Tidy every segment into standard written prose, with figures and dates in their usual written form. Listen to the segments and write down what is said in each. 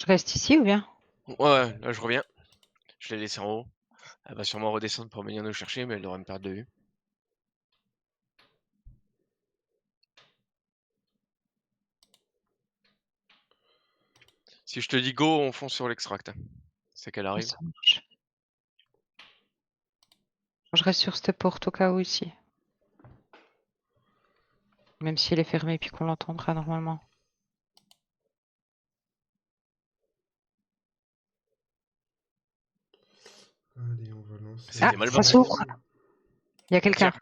reste ici ou bien? Ouais, là je reviens. Je l'ai laissé en haut. Elle va sûrement redescendre pour venir nous chercher, mais elle devrait me perdre de vue. Si je te dis go, on fonce sur l'extract. C'est qu'elle Ouais, arrive. ça marche. Je reste sur cette porte au cas où ici. Même si elle est fermée puis qu'on l'entendra normalement. Allez, on va lancer. Ah, C'était mal ça barré. s'ouvre. Il y a quelqu'un. Tire.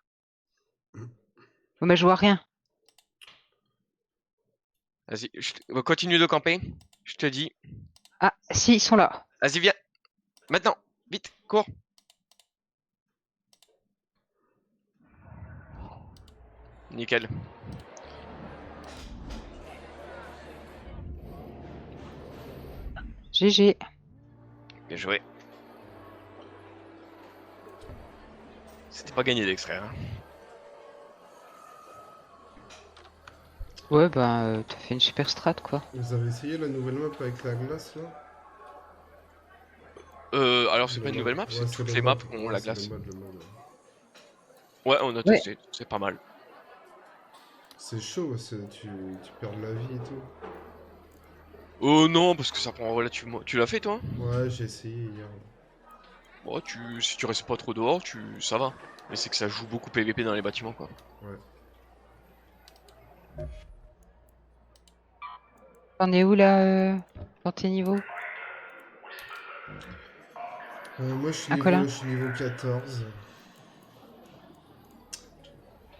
Oh, mais je vois rien. Vas-y, continue de camper. Je te dis. Ah, si, ils sont là. Vas-y, viens. Maintenant. Vite, cours. Nickel. GG. Bien joué. C'était pas gagné d'extrait. Hein. Ouais, bah, t'as fait une super strat, quoi. Vous avez essayé la nouvelle map avec la glace là? Alors c'est Le pas une mode. nouvelle map, Ouais, c'est c'est toutes le les maps mode. qui ont Ouais, la c'est le glace. mode, le mode. Ouais, on a Ouais. testé, c'est pas mal. C'est chaud, tu perds de la vie et tout. Oh non, parce que ça prend relativement. Tu l'as fait toi? Ouais, j'ai essayé hier. Bon, si tu restes pas trop dehors, ça va. Mais c'est que ça joue beaucoup PVP dans les bâtiments quoi. Ouais. T'en es où là, dans tes niveaux? Moi Ah, Colin? je suis niveau 14.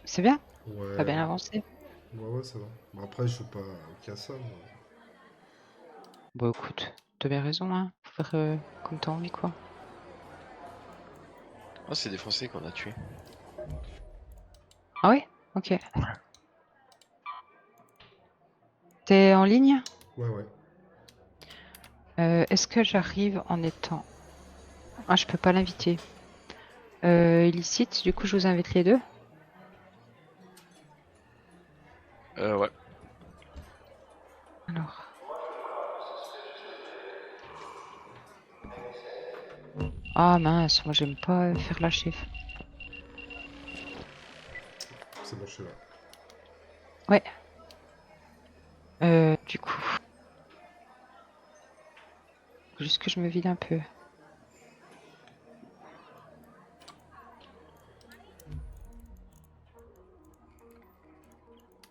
C'est bien? T'as Ouais. bien avancé? Ouais, ça va. Bon, après, je joue pas qu'à ça. Moi. Bon, écoute, t'as bien raison, hein. Faut faire comme t'as envie, quoi. Ah, c'est des Français qu'on a tués. Ah ouais? Ok. T'es en ligne? Ouais, ouais. Est-ce que j'arrive en étant... Ah, je peux pas l'inviter. Illicite, du coup, je vous invite les deux. Ouais. Alors... Ah mince, moi j'aime pas faire la chef. C'est bon, je suis là. Ouais. Du coup... Faut juste que je me vide un peu.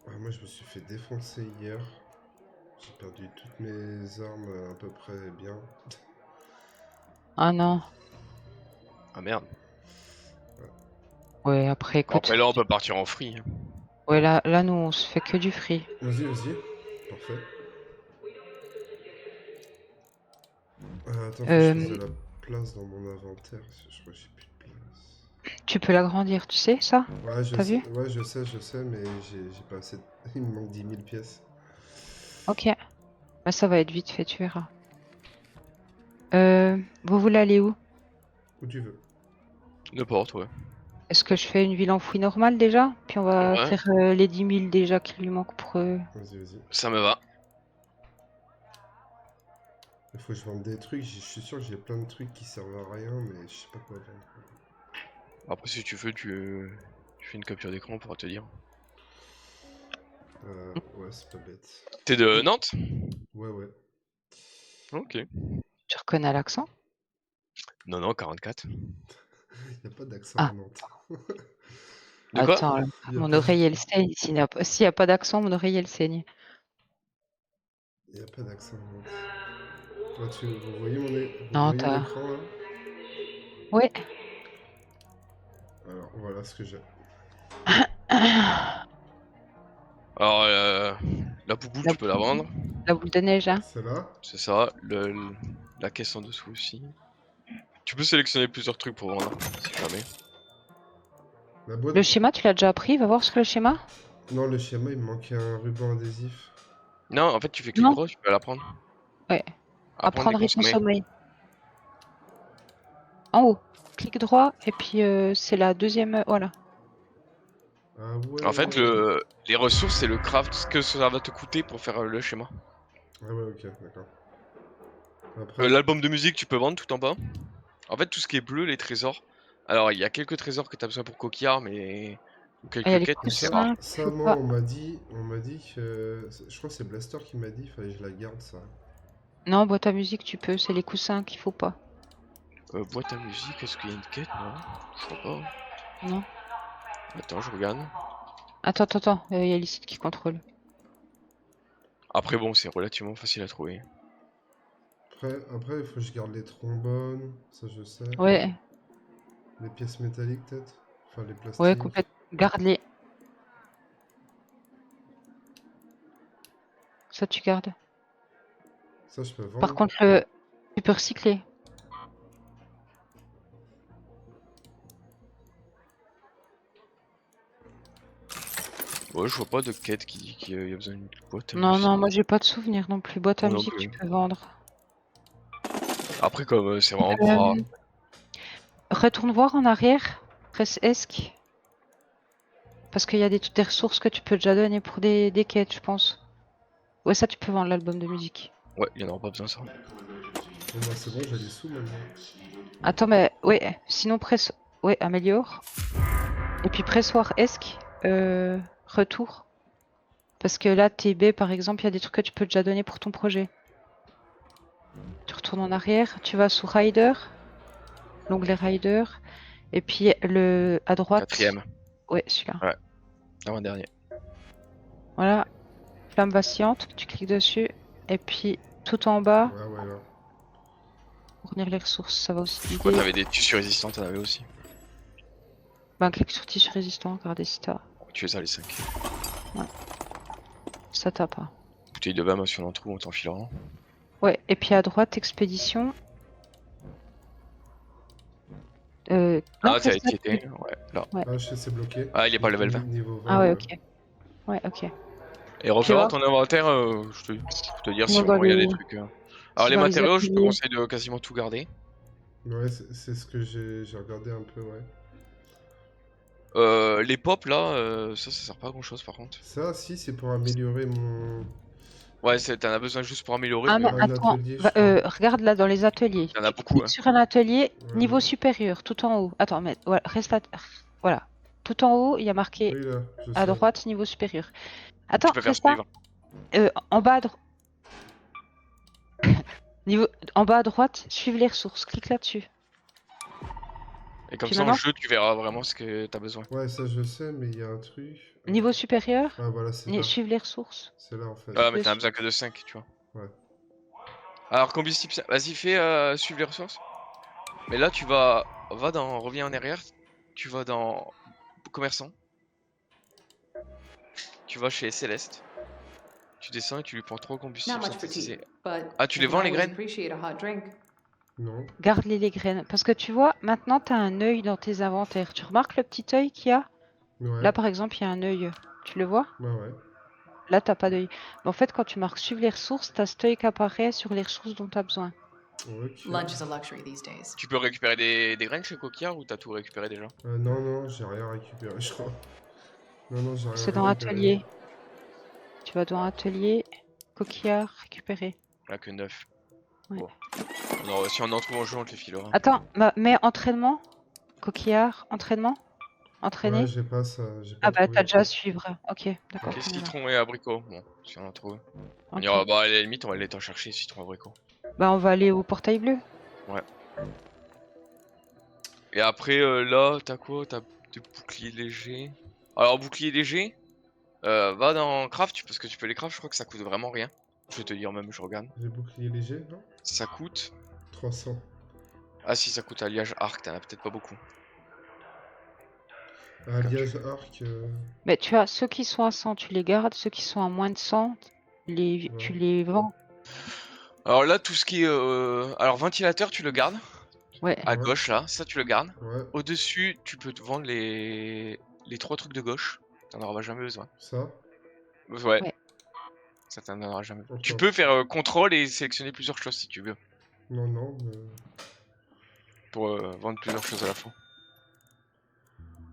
Ah, moi, je me suis fait défoncer hier. J'ai perdu toutes mes armes à peu près bien. Ah non. Ah merde. Ouais, après, Bon, écoute. après là, on peut partir en free. Hein. Ouais, là, nous, on se fait que du free. Vas-y, vas-y. Parfait. Attends, faut que je fasse de la place dans mon inventaire. Je crois que j'ai plus de place. Tu peux l'agrandir, tu sais, ça? T'as vu? Ouais, je sais, mais j'ai pas assez. Il me manque 10 000 pièces. Ok. Bah, ça va être vite fait, tu verras. Vous voulez aller où? Où tu veux. N'importe, ouais. Est-ce que je fais une ville enfouie normale déjà? Puis on va Ouais, faire les 10 000 déjà qui lui manquent pour... Vas-y, vas-y. ça me va. Il faut que je vende des trucs. Je suis sûr que j'ai plein de trucs qui servent à rien, mais je sais pas quoi vendre. Après, si tu veux, tu fais une capture d'écran pour te dire. Ouais, c'est pas bête. T'es de Nantes? Ouais, ouais. Ok. Tu reconnais l'accent? Non, 44. Y a pas d'accent à Ah, Nantes. De quoi? attends, Y a mon pas oreille elle saigne. S'il n'y a pas d'accent, mon oreille elle saigne. Y a pas d'accent à Nantes. Là, vous voyez vous Non, voyez t'as... l'écran là? Ouais. Alors voilà ce que j'ai. Alors, la bouboule, tu peux la vendre. La boule de neige, hein. C'est là? C'est ça. La caisse en dessous aussi. Tu peux sélectionner plusieurs trucs pour vendre, si jamais. La boîte. Le schéma, tu l'as déjà appris? Va voir ce que le schéma? Non, le schéma, il me manquait un ruban adhésif. Non, en fait, tu fais clic Non? droit, tu peux la prendre. Ouais. Apprendre et Apprendre et consommer. consommer. En haut. Clic droit et puis c'est la deuxième... Voilà. Ah En ouais. fait, les ressources, c'est le craft, ce que ça va te coûter pour faire le schéma. Ah ouais, ok, d'accord. Après, L'album de musique, tu peux vendre tout en bas. En fait, tout ce qui est bleu, les trésors. Alors, il y a quelques trésors que t'as besoin pour Coquillard, mais. Ou Ah, il y a quelques les quêtes, mais c'est rare. coussins qu'il ça, faut moi, pas. on m'a dit que. Je crois que c'est Blaster qui m'a dit, fallait que je la garde, ça. Non, boîte à musique, tu peux. C'est les coussins qu'il faut pas. Boîte à musique, est-ce qu'il y a une quête? Non, je crois pas. Non. Attends, je regarde. Attends. Il y a Licite qui contrôle. Après, bon, c'est relativement facile à trouver. Après, il faut que je garde les trombones, ça je sais. Ouais, Les pièces métalliques, peut-être. Enfin, les ouais, plastiques. complètement. Garde-les. Ça, tu gardes. Ça, je peux Par vendre. contre, tu peux recycler. Ouais, je vois pas de quête qui dit qu'il y a besoin d'une boîte à Non, musique. non, moi j'ai pas de souvenir non plus. Boîte à Moi non musique, plus. tu peux vendre. Après, comme c'est vraiment pas rare. Retourne voir en arrière. Presse ESC. Parce qu'il y a des ressources que tu peux déjà donner pour des quêtes, je pense. Ouais, ça, tu peux vendre l'album de musique. Ouais, il y en aura pas besoin, ça. Bon, bah, c'est bon, j'ai les sous maintenant. Attends, mais ouais, sinon presse. Ouais, améliore. Et puis pressoir ESC. Retour. Parce que là, TB, par exemple, il y a des trucs que tu peux déjà donner pour ton projet. Tu retournes en arrière, tu vas sous Rider, l'onglet Rider, et puis à droite. 4ème. Ouais, celui-là. Ouais. Avant-dernier. Voilà, flamme vacillante, tu cliques dessus, et puis tout en bas, Ouais, là. fournir les ressources, ça va aussi Quoi, t'aider. t'avais des tissus résistants, t'en avais aussi. Ben, clique sur tissu résistant, regardez si t'as. Tu les as les 5. Ça t'as pas. Bouteille de vin, moi, si on en trouve, on t'en filera. Ouais, et puis à droite, expédition. Non, Ah, t'as presse pas été, dessus. ouais, là. Ouais. Ah, je sais, c'est bloqué. Ah, il est pas level 20. Niveau 20, Ah ouais, ok. Ouais, ok. Et refais voir vois ton inventaire, je peux te dire si Moi, dans vraiment il y a des les- trucs. Alors, les dans les matériaux, je te ateliers. conseille de quasiment tout garder. Ouais, c'est ce que j'ai regardé un peu, ouais. Les pop là, ça sert pas à grand chose par contre. Ça, si, c'est pour améliorer mon. Ouais, t'en as besoin juste pour améliorer, Ah, mais mais Un attends, atelier, je crois. regarde là dans les ateliers. T'en as Tu beaucoup, cliques hein. sur un atelier, Ouais, niveau mais- supérieur, tout en haut. Attends, mais voilà, voilà. Tout en haut, il y a marqué Oui, là, je à sais. droite, niveau supérieur. Attends, Tu peux faire fais ça. suivre. En bas à droite. En bas à droite, suivre les ressources. Clique là-dessus. Et comme Puis ça en maintenant, jeu, tu verras vraiment ce que t'as besoin. Ouais, ça, je sais, mais il y a un truc. niveau supérieur, Ah, voilà, c'est là. suivre les ressources. C'est là, en fait. Ah, mais t'en as dessus. besoin que de 5, tu vois. Ouais. Alors, combustible, vas-y, fais suivre les ressources. Mais là, reviens en arrière. Tu vas dans commerçant. Tu vas chez Céleste. Tu descends et tu lui prends 3 combustibles Not much for synthétisés. tea, but Ah, tu I les can vends les always graines? appreciate a hot drink. Non. Garde les graines. Parce que tu vois, maintenant, tu as un œil dans tes inventaires. Tu remarques le petit œil qu'il y a? Ouais. Là, par exemple, il y a un œil. Tu le vois? Ouais. Là, t'as pas d'œil. Mais en fait, quand tu marques suivre les ressources, t'as cet œil qui apparaît sur les ressources dont tu as besoin. Ok. Lunch is a luxury these days. Tu peux récupérer des graines chez Coquillard ou t'as tout récupéré déjà? Non, j'ai rien récupéré, je crois. Non, j'ai rien C'est dans récupéré. atelier. Tu vas dans atelier, coquillard, récupérer. Là que 9. Ouais. Bon. Alors, si on en trouve en jeu, on te les filera. Attends, mais entraînement, coquillard, entraînement, entraîner. Ouais, j'ai pas ça. J'ai pas Ah bah trouvé t'as déjà à encore. suivre. Ok, d'accord. Ok, voilà. citron et abricot. Bon, si on en trouve. On Ok. ira, bah à la limite, on va aller t'en chercher, citron et abricot. Bah on va aller au portail bleu. Et après, là, t'as quoi? T'as des boucliers légers. Alors, bouclier léger, va dans craft, parce que tu peux les craft, je crois que ça coûte vraiment rien. Je vais te dire même, je regarde. J'ai bouclier léger, non? Ça coûte. 300. Ah si, ça coûte alliage arc, t'en as peut-être pas beaucoup. Alliage arc. Mais tu as ceux qui sont à 100, tu les gardes. Ceux qui sont à moins de 100, tu les vends. Alors là, tout ce qui est. Alors, ventilateur, tu le gardes. Ouais. À Ouais. gauche, là, ça tu le gardes. Ouais, Au-dessus, tu peux te vendre les 3 trucs de gauche. T'en auras jamais besoin. ça. Ouais. Ouais. Ça t'en aura jamais besoin. Encore. Tu peux faire contrôle et sélectionner plusieurs choses si tu veux. Non, mais. Pour vendre plusieurs choses à la fois.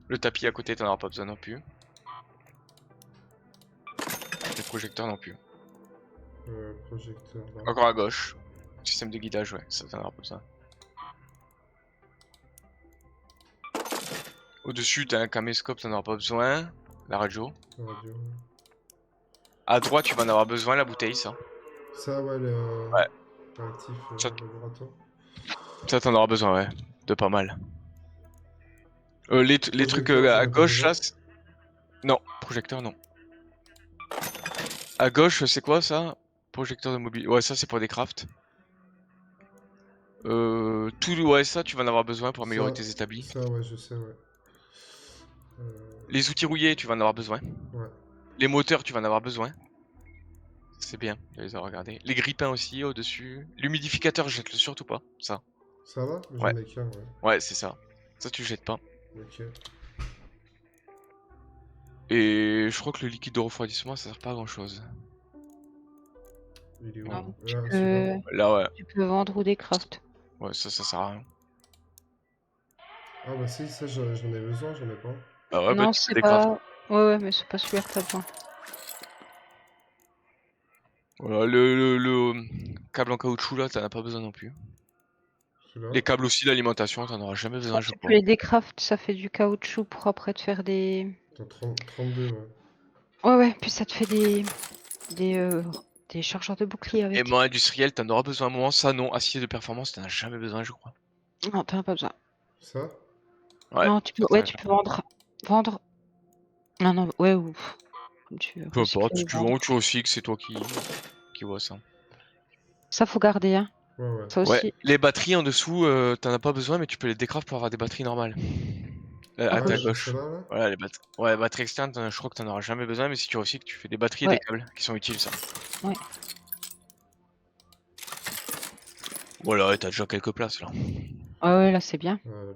Le tapis à côté, t'en auras pas besoin non plus. Les projecteurs non plus. Projecteur. Là. Encore à gauche. Système de guidage, ouais, ça t'en aura pas besoin. Au-dessus, t'as un caméscope, t'en auras pas besoin. La radio. La radio. À droite, tu vas en avoir besoin, la bouteille, ça. Ça, ouais, le Ouais. réactif Ça- laboratoire. Ça, t'en auras besoin, ouais. De pas mal. Les trucs Projecteur, j'en à ai pas gauche, besoin. là. Non, projecteur, non. À gauche, c'est quoi ça? Projecteur de mobile. Ouais, ça, c'est pour des crafts. Ouais, ça, tu vas en avoir besoin pour améliorer tes établis. Ça, ouais, je sais, ouais. Les outils rouillés, tu vas en avoir besoin. Ouais. Les moteurs, tu vas en avoir besoin. C'est bien de les avoir regardés. Les grippins aussi, au-dessus. L'humidificateur, jette-le surtout pas, ça. Ça va? J'en Ouais. ai qu'un, ouais. Ouais, c'est ça. Ça, tu le jettes pas. Ok. Et je crois que le liquide de refroidissement, ça sert pas à grand-chose. Il est où? Non, Ah, tu celui-là. peux, Là, ouais. tu peux vendre ou des crafts. Ouais, ça sert à rien. Ah, bah si, ça, j'en ai besoin, j'en ai pas. Ah ouais, bah, Non, tu fais c'est des crafts. pas. Ouais, mais c'est pas celui-là que t'as besoin. Voilà, le câble en caoutchouc, là, t'en as pas besoin non plus. Celui-là. Les câbles aussi d'alimentation, t'en auras jamais besoin, je Tu peux crois. les décraft, ça fait du caoutchouc pour après te faire des. Attends, 32, ouais. Ouais, puis ça te fait des chargeurs de bouclier avec. Aimant industriel, t'en auras besoin un moment. Ça, non. Acier de performance, t'en as jamais besoin, je crois. Non, t'en as pas besoin. Ça? Ouais. Non, tu peux, ça, ouais, tu peux vendre. Vendre. Non, non, ouais, ou. Comme tu veux. Peu importe, recycler, tu vendre. vends ou tu recycles, c'est toi qui vois ça. Ça, faut garder, hein. Ouais, ouais. Ça Ouais, aussi. les batteries en dessous, t'en as pas besoin, mais tu peux les décraft pour avoir des batteries normales. À Ah ta ouais, j'ai gauche. celle-là, là? Voilà, les batteries. Ouais, batteries externes, je crois que t'en auras jamais besoin, mais si tu recycles, tu fais des batteries et Ouais. des câbles qui sont utiles, ça. Ouais. Voilà, et t'as déjà quelques places là. Ah ouais, là, c'est bien. Voilà.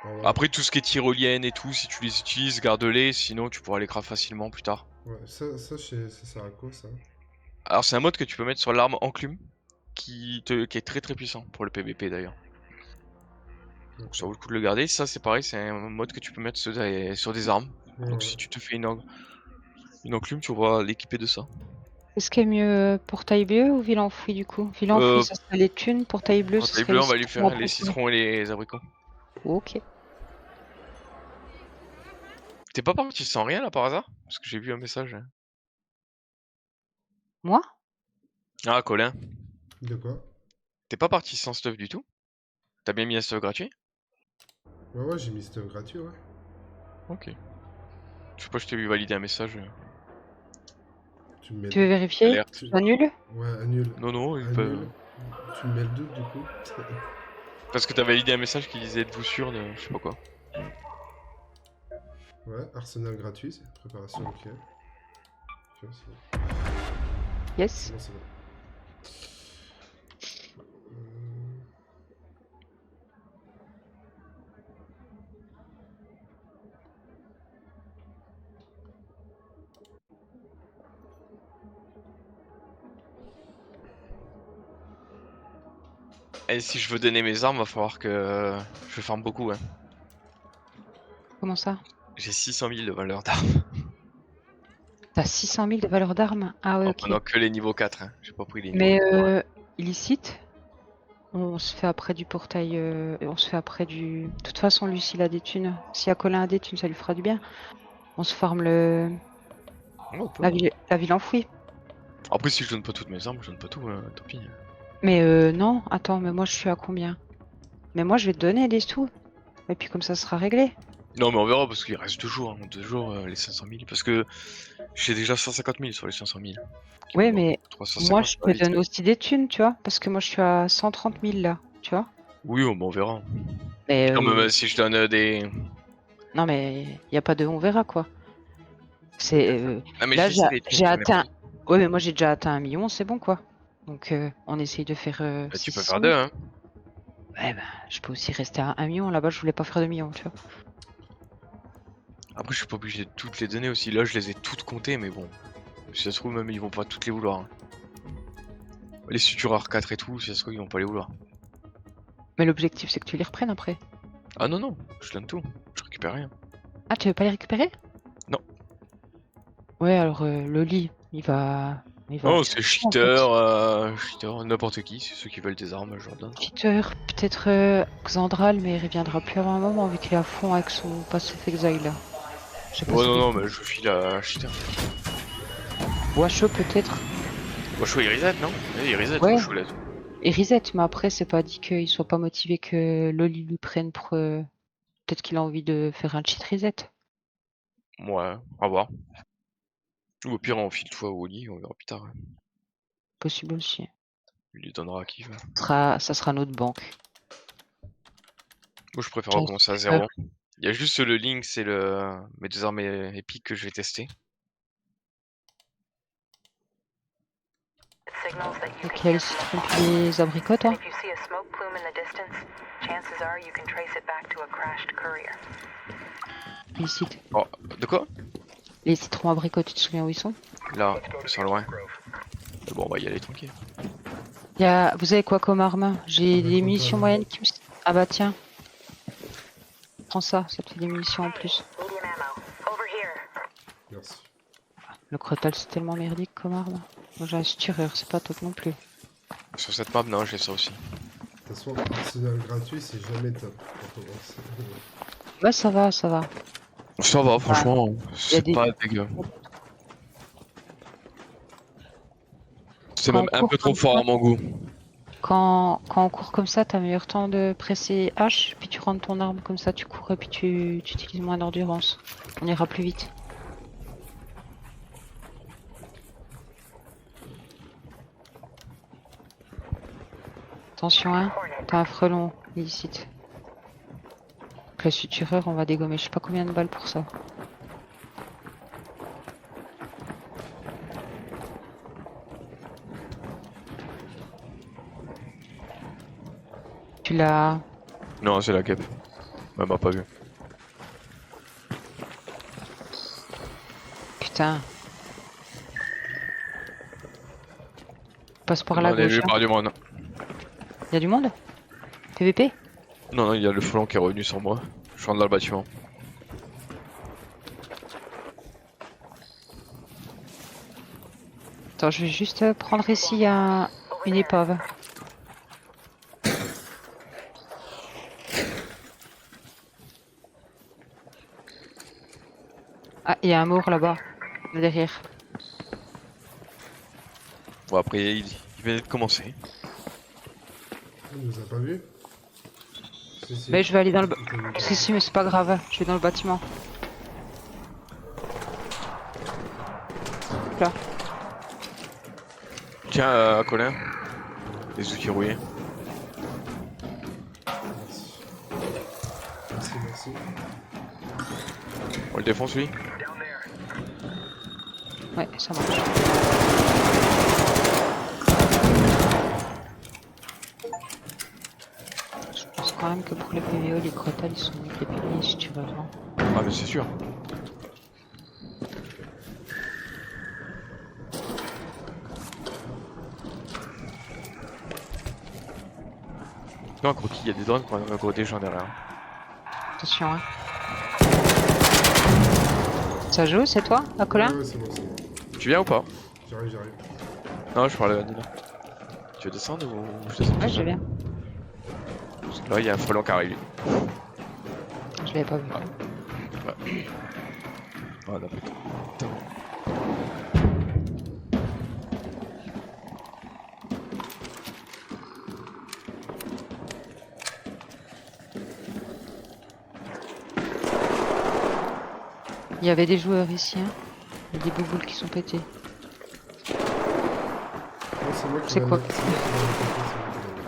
Ah ouais. Après, tout ce qui est tyrolienne et tout, si tu les utilises, garde-les, sinon tu pourras les craft facilement plus tard. Ouais, ça, ça sert à quoi, ça? Alors, c'est un mode que tu peux mettre sur l'arme enclume, qui est très très puissant pour le PVP d'ailleurs. Donc, ça vaut le coup de le garder. Ça, c'est pareil, c'est un mode que tu peux mettre sur des armes. Ouais, Donc, ouais. si tu te fais une enclume, tu pourras l'équiper de ça. Est-ce qu'il est mieux portail bleu ou ville enfouie du coup? Ville enfouie, ça serait les thunes. Portail bleu, ça Portail serait bleu, les on va lui citrons faire à les proposer. citrons et les abricots. Ok. T'es pas parti sans rien là par hasard? Parce que j'ai vu un message. Moi? Ah, Colin. De quoi? T'es pas parti sans stuff du tout? T'as bien mis un stuff gratuit? Ouais, ouais, j'ai mis stuff gratuit, ouais. Ok. Je sais pas, je t'ai vu valider un message. Tu me mets Tu veux vérifier? Alerte. Tu- Annule? Ouais, annule. Non, non, il Annule. peut. Tu me mets le doute, du coup. Parce que t'as validé un message qui disait êtes-vous sûr de je sais pas quoi. Ouais, arsenal gratuit, c'est préparation, ok. Ok, c'est bon. Yes. C'est bon, c'est bon. Et si je veux donner mes armes, va falloir que je farme beaucoup. Hein. Comment ça? J'ai 600 000 de valeur d'armes. T'as 600 000 de valeur d'armes? Ah ouais, En ok. prenant que les niveaux 4. Hein. J'ai pas pris les niveaux. Mais illicite? On se fait après du portail. On se fait après du. De toute façon, lui, s'il a des thunes. S'il y a Colin a des thunes, ça lui fera du bien. On se farme Ouais, on peut. la ville enfouie. Après, si je donne pas toutes mes armes, je donne pas tout. Tant pis. Mais non, attends, mais moi je suis à combien? Mais moi je vais te donner des sous. Et puis comme ça sera réglé. Non, mais on verra parce qu'il reste 2 jours. Hein. 2 jours, les 500 000. Parce que j'ai déjà 150 000 sur les 500 000. Ouais, mais 350, moi je ça va te vite. donne aussi des thunes, tu vois. Parce que moi je suis à 130 000 là, tu vois. Oui, on verra. Mais Non, mais si je donne des. non, mais il n'y a pas de on verra quoi. C'est. Ah, mais Là je sais les trucs, j'ai j'en ai atteint. pas. Ouais, mais moi j'ai déjà atteint 1 million, c'est bon quoi. Donc on essaye de faire. Bah, tu peux 600 faire 000. 2, hein. Ouais, bah je peux aussi rester à 1 million. Là-bas je voulais pas faire 2 millions, tu vois. Après, je suis pas obligé de toutes les donner aussi. Là, je les ai toutes comptées, mais bon. Si ça se trouve, même ils vont pas toutes les vouloir. Hein. Les sutures R4 et tout, si ça se trouve, ils vont pas les vouloir. Mais l'objectif c'est que tu les reprennes après. Ah non, non, je donne tout. Je récupère rien. Ah, tu veux pas les récupérer? Non. Ouais, alors le lit, il va Il va Oh, rien c'est faire, en fait. cheater, n'importe qui, c'est ceux qui veulent des armes, je leur donne. Cheater, peut-être Xandral, mais il reviendra plus avant un moment vu qu'il est à fond avec son Passive Exile là. Je sais pas Oh si non, il non, est- mais je file à cheater. Washo peut-être. Washo il reset, non? Oui, il reset, Ouais. Washo là. Et reset, mais après c'est pas dit qu'il soit pas motivé que Loli lui prenne pour. Peut-être qu'il a envie de faire un cheat reset. Ouais, à voir. Ou au pire, on file toi au lit, on verra plus tard. Possible aussi. Il lui donnera à qui veut. Ça sera notre banque. Moi, je préfère Tiens, recommencer à zéro. Il y a juste le Link, c'est mes deux armes épiques que je vais tester. Signals that you can Lequel hear si from tu afar. remplis les abricots toi? And if you see a smoke plume in the distance, chances are you can trace it back to a crashed courier. Les citrons. Oh, de quoi? Les citrons abricots, tu te souviens où ils sont? Là, ils sont loin. Mais bon, on va y aller tranquille. Vous avez quoi comme arme? J'ai des munitions moyennes qui me... Ah bah tiens. Prends ça te fait des munitions en plus. Medium ammo. Over here. Merci. Le crotal c'est tellement merdique comme arme. Moi j'ai un stireur, c'est pas top non plus. Sur cette map, non, j'ai ça aussi. De toute façon, arsenal gratuit, c'est jamais top pour commencer. Ouais ça va, ça va. Ça va, franchement, y a c'est des- pas dégueu. C'est Quand même on un court peu trop comme fort ça. à mon goût. Quand on court comme ça, t'as meilleur temps de presser H, puis tu rentres ton arme comme ça, tu cours et puis tu utilises moins d'endurance. On ira plus vite. Attention hein, t'as un frelon illicite. Donc la sutureur, on va dégommer je sais pas combien de balles pour ça. Tu l'as... Non, c'est la cape. Elle m'a pas vu. Putain. Passe par On la est gauche. vu Hein. par du monde. Y a du monde? PVP? Non, non, il y a le frelon qui est revenu sur moi. Je rentre dans le bâtiment. Attends, je vais juste prendre ici une épave. Ah, il y a un mort là-bas, derrière. Bon, après, il venait de commencer. Il nous a pas vu. Si. Mais je vais aller dans le... Il t'a vu. Si, mais c'est pas grave, je vais dans le bâtiment. Là. Tiens, Colin. Les outils rouillés. Merci. On le défonce, lui? Ouais, ça marche. Je pense quand même que pour les PVO, les crotales, ils sont mieux que les PVO, si tu veux. Hein. Ah, mais c'est sûr. Non, croquis, il y a des drones qui ont un gros des gens derrière. Attention, hein. Ça joue, c'est toi, la Colin? Ouais, c'est bon. Tu viens ou pas? J'arrive. Non, je parlais à Nina. Tu veux descendre ou je descends Ouais, tout je seul? viens. Parce que là, il y a un frelon qui arrive. Je l'avais pas vu. Ah, non, putain. Il y avait des joueurs ici, hein. Il y a des bouboules qui sont pétés. Non, c'est moi qui C'est l'ai quoi? mis. C'est moi qui l'ai mis, c'est moi qui l'ai mis.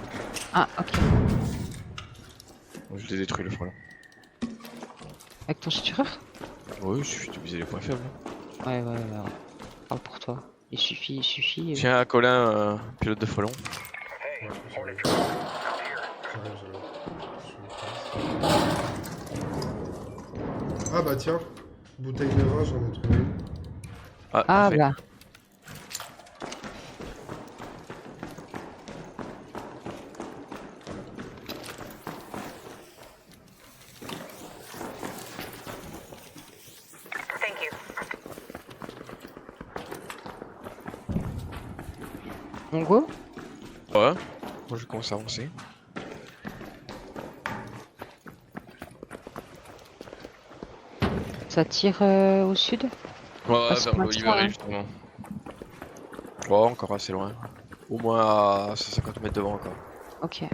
Ah, ok. Je l'ai détruit le frelon. Avec ton sutureur? Oui, il suffit de viser les points faibles. Ouais. Parle pour toi. Il suffit. Tiens, Colin, pilote de frelon. Ouais, j'arrive. Je suis en place. Ah bah tiens, bouteille de vin, j'en ai trouvé une. Ah, parfait. bah. Thank you. On go? Ouais. Moi je commence à avancer. Ça tire au sud? Ouais, c'est vers pas trop, l'Olivery hein. justement. Ouais, encore assez loin. Au moins à 150 mètres devant encore. Ok.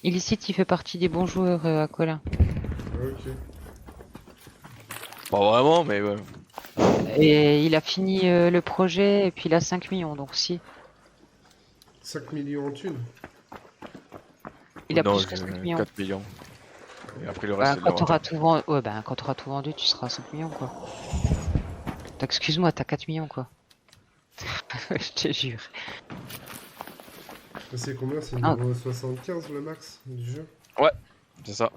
Illicite, il fait partie des bons joueurs à Colin. Ok. Pas vraiment, mais ouais. Et il a fini le projet et puis il a 5 millions, donc si. 5 millions en thunes. Il a Non, plus que j'ai 5 millions. 4 millions. Et après le reste Bah, c'est de la quand vente. t'auras tout vendu, ouais, bah, quand t'auras tout vendu, tu seras à 5 millions, quoi. Excuse-moi, t'as 4 millions, quoi. Je te jure. Mais c'est combien? C'est Ah. niveau 75 le max du jeu? C'est ça.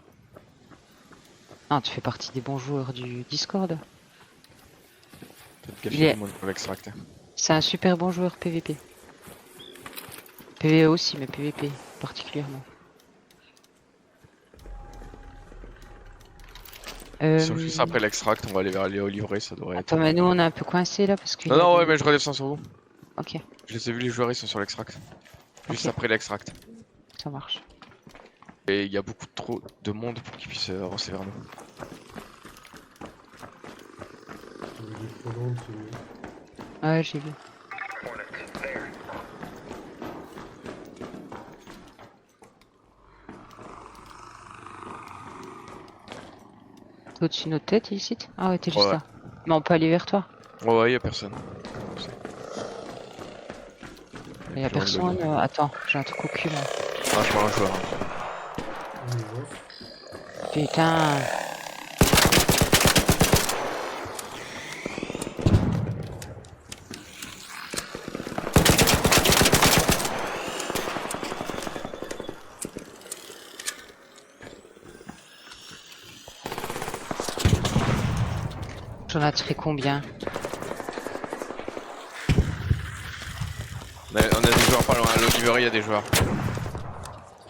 Non, tu fais partie des bons joueurs du Discord. Faites Il gaffe est- tout le monde avec extract. C'est un super bon joueur PVP. PVE aussi, mais PVP particulièrement. Si on juste après l'extract, on va aller vers les Olivery, ça devrait être. Attends, mais nous on est un peu coincé là parce qu'il Non, y a non, des- ouais, mais je redescends sur vous. Ok, Je les ai vus, les joueurs, ils sont sur l'extract. Juste Ok. après l'extract. ça marche. Et il y a beaucoup trop de monde pour qu'ils puissent avancer vers nous. Il est trop loin, celui-là. Ouais, j'ai vu. T'es au-dessus de notre tête ici? Ah ouais, t'es juste Ouais. là. Mais on peut aller vers toi. Ouais, ouais, y a personne. Il y a personne. Attends, j'ai un truc au cul là. Ah, je vois un joueur. On y va. Putain. J'en ai tiré combien? On a des joueurs pas loin. À l'Olivery, il y a des joueurs.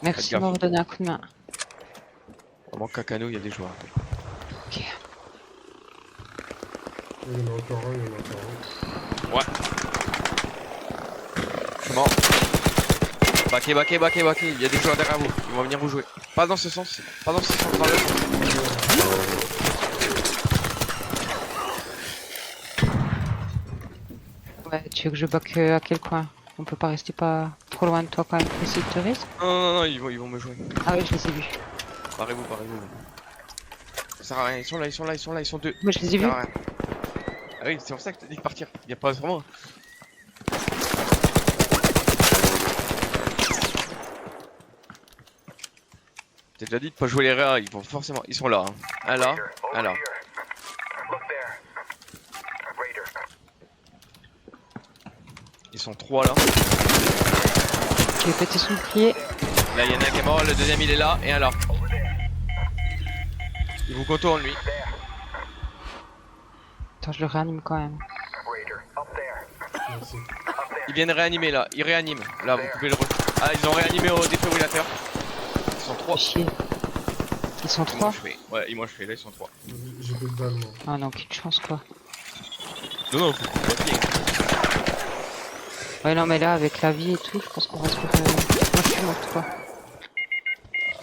Merci de gaffe. me redonner un coup de main. Vraiment, Kakano, il y a des joueurs. Ok. Il y en a encore un, il y en a encore un. Je suis mort. Baqué, baqué, baqué, baqué. Il y a des joueurs derrière vous. Ils vont venir vous jouer. Pas dans ce sens. Pas dans ce sens. Dans l'autre sens. Ouais, tu veux que je back à quel coin? On peut pas rester pas trop loin de toi quand même pour essayer de te risque? Non, non, non, ils vont me jouer. Ah ouais, je les ai vus. Parez-vous, parez-vous. Ça sert à rien. Ils sont là, ils sont là, ils sont là. Ils sont deux. Moi je les ai Ça vus. sert à rien. Ah oui, c'est pour ça que t'as dit de partir. Il y a pas vraiment. T'as déjà dit de pas jouer les réa, ils vont forcément. Ils sont là. Hein. Un là, un là. Ils sont trois là. Je vais péter son bouclier. Là, il y en a un qui est mort, le deuxième il est là et un là. Il vous contourne lui. Attends, je le réanime quand même. Merci. Ils viennent réanimer là, ils réaniment. Là, vous pouvez le Ah, ils ont réanimé au défibrillateur. Ils sont trois. Chier. Ils sont Ils m'ont trois? achevé. Ouais, ils m'ont achevé, là ils sont trois. J'ai plus de balles, moi. Ah non, quelle chance quoi. Non, non, faut papier. Ouais, non, mais là, avec la vie et tout, je pense qu'on va se faire. Moi, je suis morte quoi.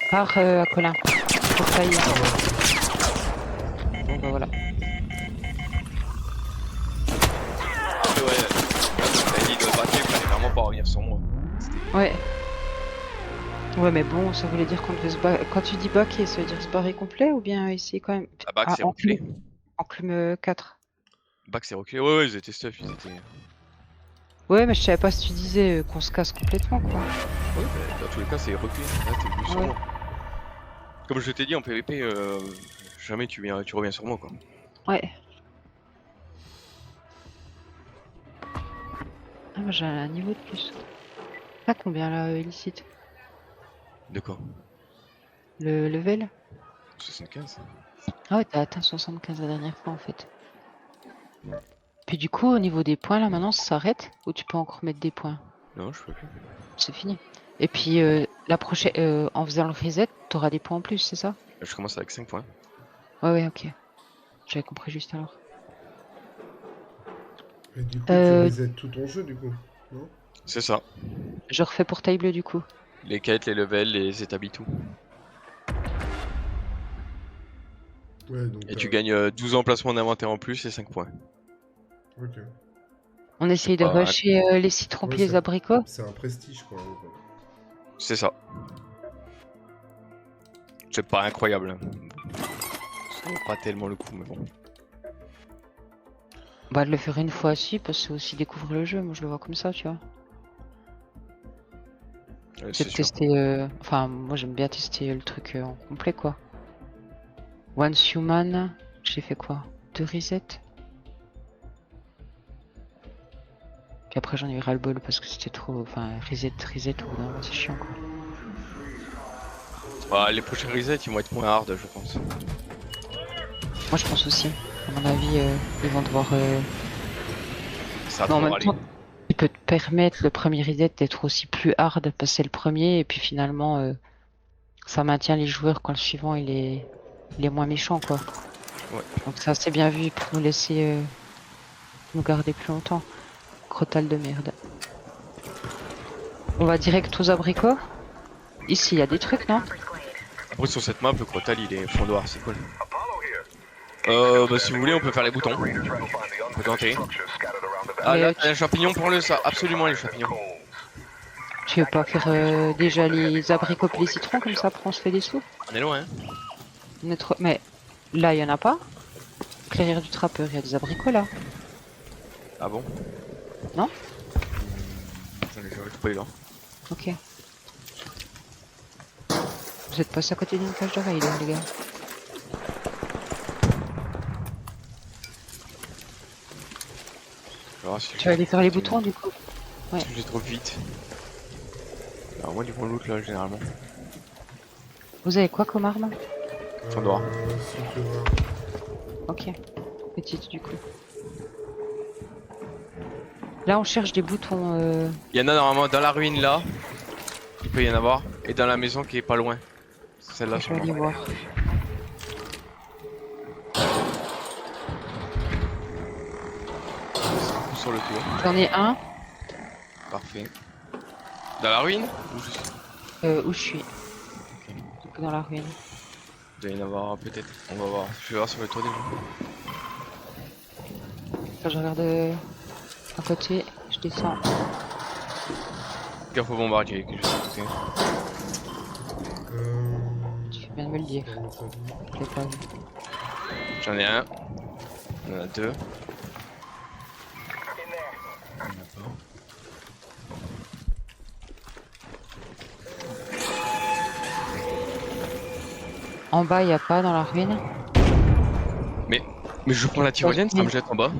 Pars à Colin. Pour faillir. Bon, bah voilà. Après, ouais, t'as dit de papier, il fallait vraiment pas revenir sur moi. Ouais. Ouais, mais bon, ça voulait dire qu'on devait se barrer. Quand tu dis baquer, ça veut dire se barrer complet ou bien essayer quand même. Ah, bac, c'est enclume. reculé. Enclume 4. Bac, c'est reculé. Ouais, ouais, ils étaient stuff, ils étaient. Ouais, mais je savais pas si tu disais qu'on se casse complètement quoi. Ouais, bah, dans tous les cas, c'est reculé. Là, t'es venu sur Ouais. moi. Comme je t'ai dit en PVP, jamais tu reviens sur moi quoi. Ouais. Ah, moi j'ai un niveau de plus. T'as combien là, illicite? De quoi Le level? 75. Ah ouais, t'as atteint 75 la dernière fois en fait. Puis du coup, au niveau des points là maintenant, ça s'arrête ou tu peux encore mettre des points? Non, je peux plus. C'est fini. Et puis la prochaine, en faisant le reset, t'auras des points en plus, c'est ça? Je commence avec 5 points. Ouais, ouais, ok. J'avais compris juste alors. Et du coup, tu Euh, reset tout ton jeu, du coup, non? C'est ça. Je refais portail bleu du coup. Les quêtes, les levels, les établis, tout. Ouais, donc Et tu gagnes 12 emplacements d'inventaire en plus et 5 points. Ok. On essaye de pas- rusher les citrons Ouais, puis les ça- abricots. C'est un prestige, quoi. En gros. C'est ça. C'est pas incroyable. Ça vaut pas tellement le coup, mais bon. Bah de le faire une fois si, parce que c'est aussi découvrir le jeu, moi je le vois comme ça, tu vois. Ouais, C'est c'est de sûr. tester, enfin moi j'aime bien tester le truc en complet quoi. Once Human, j'ai fait quoi? 2 resets. Puis après j'en ai eu ras-le-bol parce que c'était trop, enfin reset, au bout d'un moment c'est chiant quoi. Ah, les prochains resets, ils vont être moins hard, je pense. Moi je pense aussi, à mon avis ils vont devoir... Ça va Mais en trop même râler. temps, tu peux te permettre le premier reset d'être aussi plus hard parce que c'est le premier et puis finalement ça maintient les joueurs quand le suivant il est moins méchant quoi. Ouais. Donc ça c'est bien vu pour nous laisser nous garder plus longtemps. Crotal de merde. On va direct aux abricots. Ici il y a des trucs non? Après, sur cette map, le Crotal, il est fondoir, c'est cool. Bah, si vous voulez, on peut faire les boutons. On peut tenter. Ah, Mais, là, t'as un champignon, prends-le, ça. Absolument, les champignons. Tu veux pas faire déjà les abricots et les citrons comme ça après on se fait des sous? On est loin, hein. Mais là il y en a pas. Clairière du trappeur, il y a des abricots là. Ah bon? Non? J'en ai jamais trouvé là. Ok. Vous êtes passé à côté d'une cage de rail là, les gars. Je vais voir si Tu vas aller faire les boutons du coup. Ouais. Je les trouve vite. Alors, moi, du bon loot là, généralement. Vous avez quoi comme arme? Fondoir. Souterrain. Ok. Petite du coup. Là on cherche des boutons. Il y en a normalement dans la ruine là. Il peut y en avoir. Et dans la maison qui est pas loin. Celle-là, Je vais aller voir. sur le tour. J'en ai un. Parfait. Dans la ruine ou juste... Où je suis. Du coup dans la ruine. Il doit y en avoir un, peut-être. On va voir. Je vais voir sur le tour déjà. Là, je regarde à côté. Je descends. Gaffe au bombardier que je vais écouter. Tu fais bien de me le dire. Je l'ai pas vu. J'en ai un. On en a deux. En bas il y a pas dans la ruine. Mais je prends la tyrolienne, ça me jette en bas.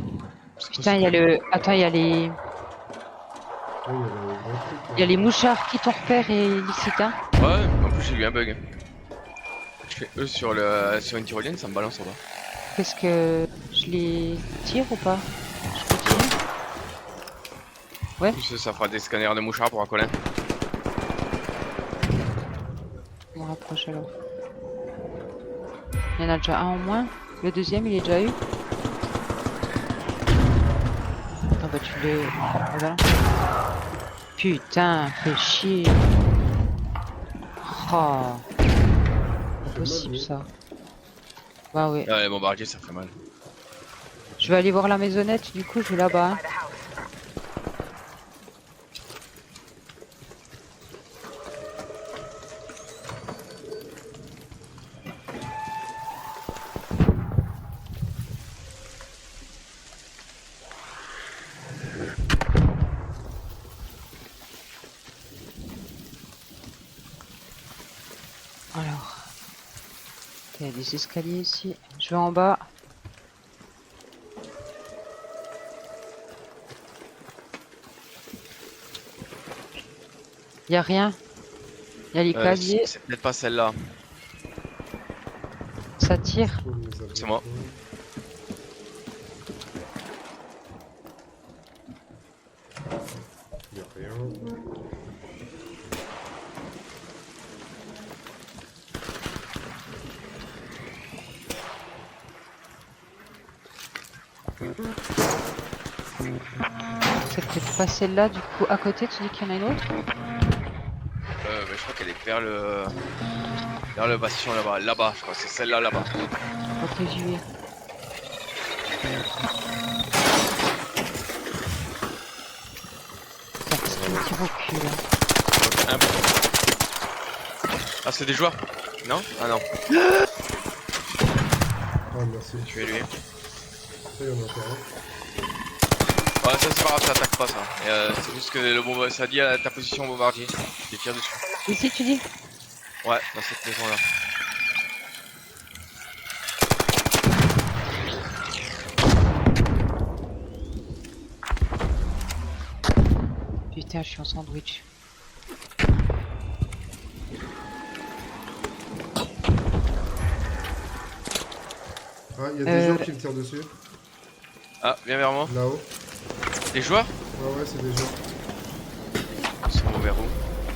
C'est quoi Putain ce il y a truc le. Attends il y a les. Ouais, il y a le gros truc. Il y a les mouchards qui t'ont repère et illicite hein. Ouais, en plus j'ai eu un bug. Je fais E sur une tyrolienne, ça me balance en bas. Qu'est-ce que. Je les tire ou pas? Je continue. En plus ça fera des scanners de mouchards pour un Colin. On rapproche alors. Il y en a déjà un en moins. Le deuxième il est déjà eu. Ah bah tu le. Ah, voilà. Putain, fais chier. Oh. C'est possible oui. ça. Bah ouais. Ah, les bombardiers ça fait mal. Je vais aller voir la maisonnette, du coup je vais là-bas. Hein. By the house. Alors. Il y a des escaliers ici. Je vais en bas. Il y a rien. Il y a les casiers. C'est peut-être pas celle-là. Ça tire. C'est moi. Il y a rien. C'est peut-être pas celle-là, du coup, à côté, tu dis qu'il y en a une autre? Bah, je crois qu'elle est vers le bastion là-bas. Là-bas, je crois, c'est celle-là là-bas. Ok, j'y vais. Ça, c'est un petit recul, hein. Un bouton. Ah, c'est des joueurs? Non? Ah non, Ah, merci. tu es lui. Ça, il y en a encore un. Ouais, ça c'est pas grave, ça attaque pas ça. C'est juste que le bombardier, ça dit à ta position bombardier. Tu tires dessus. Ici, tu dis? Ouais, dans cette maison là. Putain, je suis en sandwich. Ah, il y a des gens qui me tirent dessus. Ah, viens vers moi. Là-haut. Des joueurs? Ouais, c'est des gens. Ils sont vers où?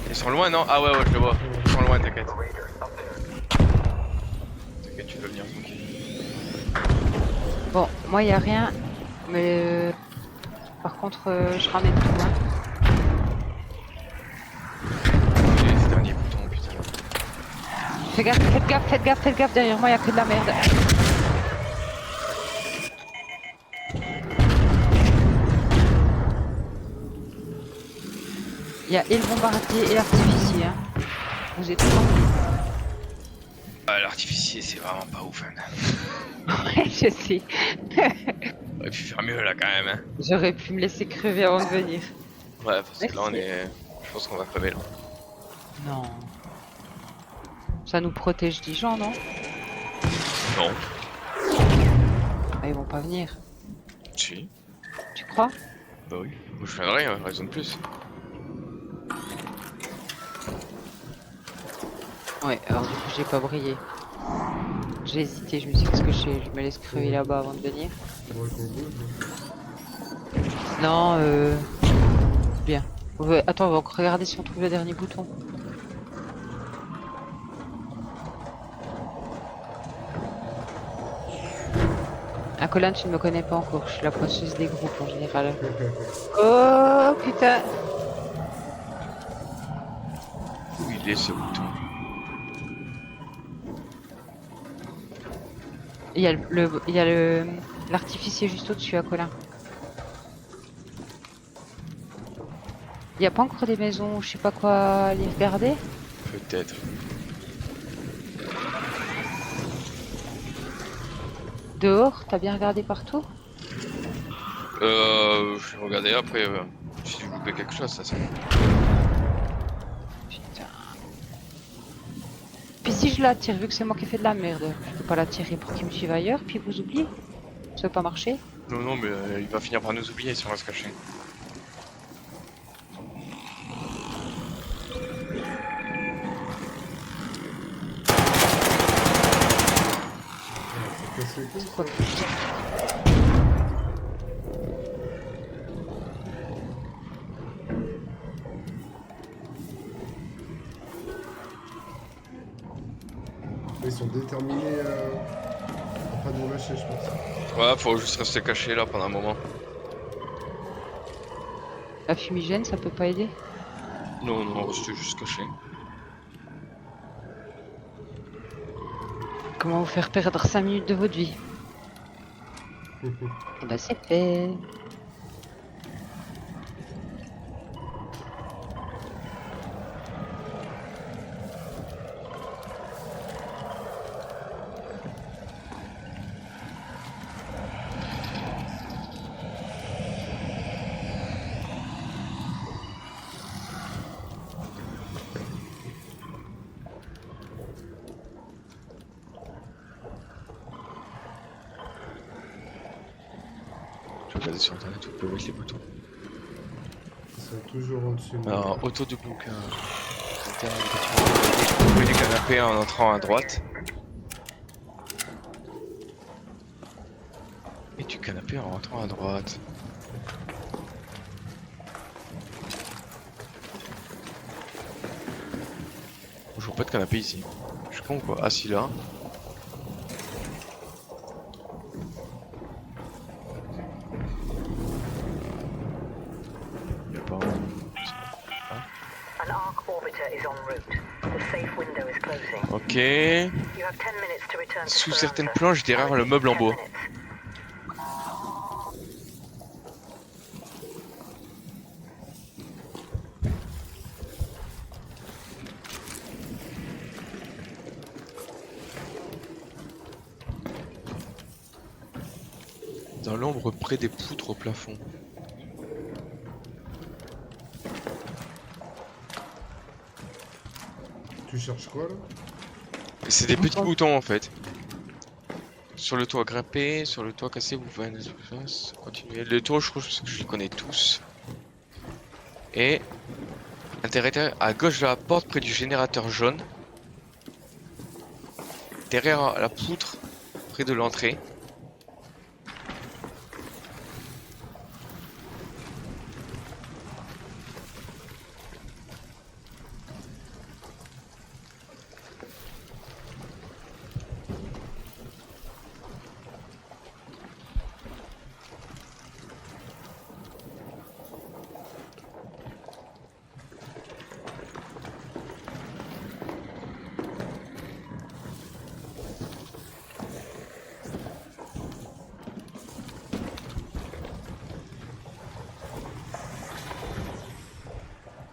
Ils sont loin, non? Ah ouais, je le vois. Ils sont loin, t'inquiète. T'inquiète, tu peux venir tranquille. Bon, moi, y a rien. Mais par contre, je ramène tout, hein. J'ai les derniers boutons, putain. Fais gaffe, faites gaffe, faites gaffe, faites gaffe. Derrière moi, y a que de la merde. Il y a et le bombardier et l'artificier, hein. Vous êtes tranquille. Ah, l'artificier, c'est vraiment pas ouf. Hein. Ouais, je sais. On aurait pu faire mieux là quand même. Hein. J'aurais pu me laisser crever avant de venir. Ouais, parce que là, on Merci. est. Je pense qu'on va crever là. Non. Ça nous protège des gens, non? Non. Ah, ils vont pas venir. Si. Tu crois? Bah oui. Moi, je viendrai, hein, raison de plus. Ouais, alors du coup, j'ai pas brillé. J'ai hésité, je me suis dit qu'est-ce que je me laisse crever là-bas avant de venir. Faudrait qu'on bouge. Non, bien. Ouais, attends, on va encore regarder si on trouve le dernier bouton. Ah, Colin, tu ne me connais pas encore, je suis la poisseuse des groupes en général. Oh putain! Où il est ce bouton? Il y a l'artificier juste au-dessus à Colin. Il n'y a pas encore des maisons, je sais pas quoi aller regarder. Peut-être. Dehors, t'as bien regardé partout? Je vais regarder après. Si vous loupez quelque chose, ça c'est. Putain. Puis si je l'attire, vu que c'est moi qui ai fait de la merde, je peux pas l'attirer pour qu'il me suive ailleurs, puis vous oubliez? Ça va pas marcher? Non, non, mais il va finir par nous oublier si on va se cacher. Ça casse les couilles, Quoi ça. que- Ils sont déterminés à pas nous lâcher, je pense. Ouais, faut juste rester caché là pendant un moment. La fumigène, ça peut pas aider? Non, non, restez juste caché. Comment vous faire perdre 5 minutes de votre vie? Bah c'est fait. Je vais regarder sur internet, vous pouvez mettre les boutons. Ils sont toujours en dessus. Alors, autour du bouquin. Vous pouvez du canapé en entrant à droite. Et du canapé en rentrant à droite. Je vois pas de canapé ici. Je suis con quoi. Ah si là. is en route. The safe window is closing. Ok. You have 10 minutes to return to Sous Speranza. certaines planches derrière le meuble en 10 bois. minutes. Dans l'ombre près des poutres au plafond. Tu cherches quoi là? C'est des petits boutons en fait. Sur le toit grimpé, sur le toit cassé, vous pouvez continuer. Le toit, je crois que je les connais tous. Et l'intérieur à gauche de la porte près du générateur jaune. Derrière la poutre, près de l'entrée.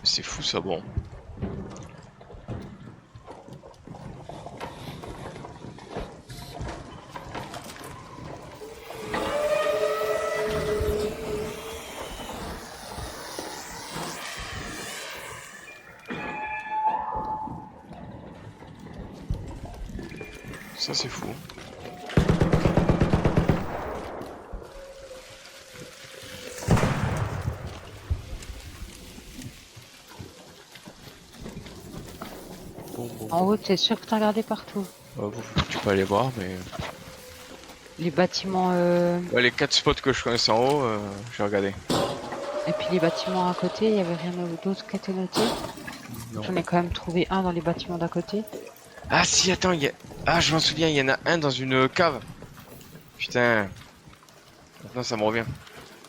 C'est fou ça, bon. Ça c'est fou. En haut, t'es sûr que t'as regardé partout? Tu peux aller voir, mais... Les bâtiments... Ouais, les 4 spots que je connaissais en haut, j'ai regardé. Et puis les bâtiments à côté, il y avait rien d'autre qui était noté? Non. J'en ai quand même trouvé un dans les bâtiments d'à côté. Ah si, attends, il y a... Ah, je m'en souviens, il y en a un dans une cave. Putain. Maintenant ça me revient.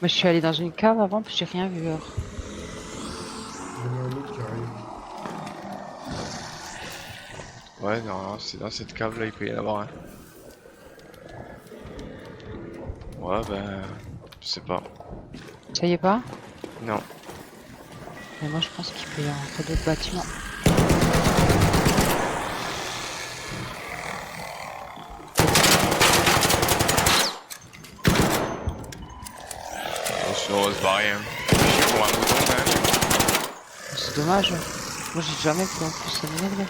Mais je suis allé dans une cave avant, puis j'ai rien vu. Alors. Il y en a un autre qui arrive. Ouais, non, c'est dans cette cave là, il peut y en avoir un. Ouais, ben... Je sais pas. Ça y est pas? Non. Mais moi je pense qu'il peut y avoir encore d'autres bâtiments. Oh, sinon on va se barrer, hein. J'ai pour un bouton quand même. C'est dommage. Moi j'ai jamais vu en plus, ça m'énerve.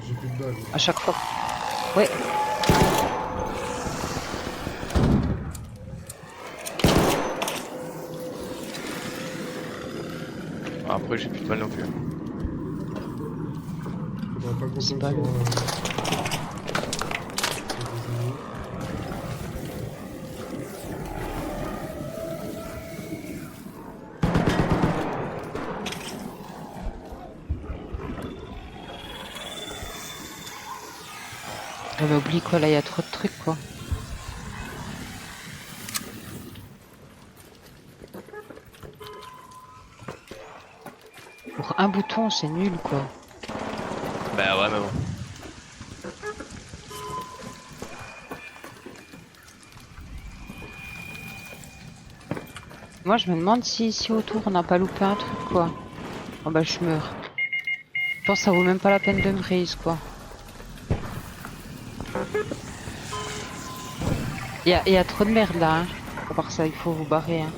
J'ai plus de balles. À chaque fois. Ouais. Après j'ai plus de balles non plus. Faudra pas qu'on C'est tombe pas sur grave. Ah mais oublie quoi, là il y a trop de trucs quoi. Pour un bouton c'est nul quoi. Bah ouais, mais bon. Moi je me demande si autour on n'a pas loupé un truc quoi. Oh bah je meurs. Je pense que ça vaut même pas la peine de me raise quoi. Il y a trop de merde là hein. À part ça il faut vous barrer hein.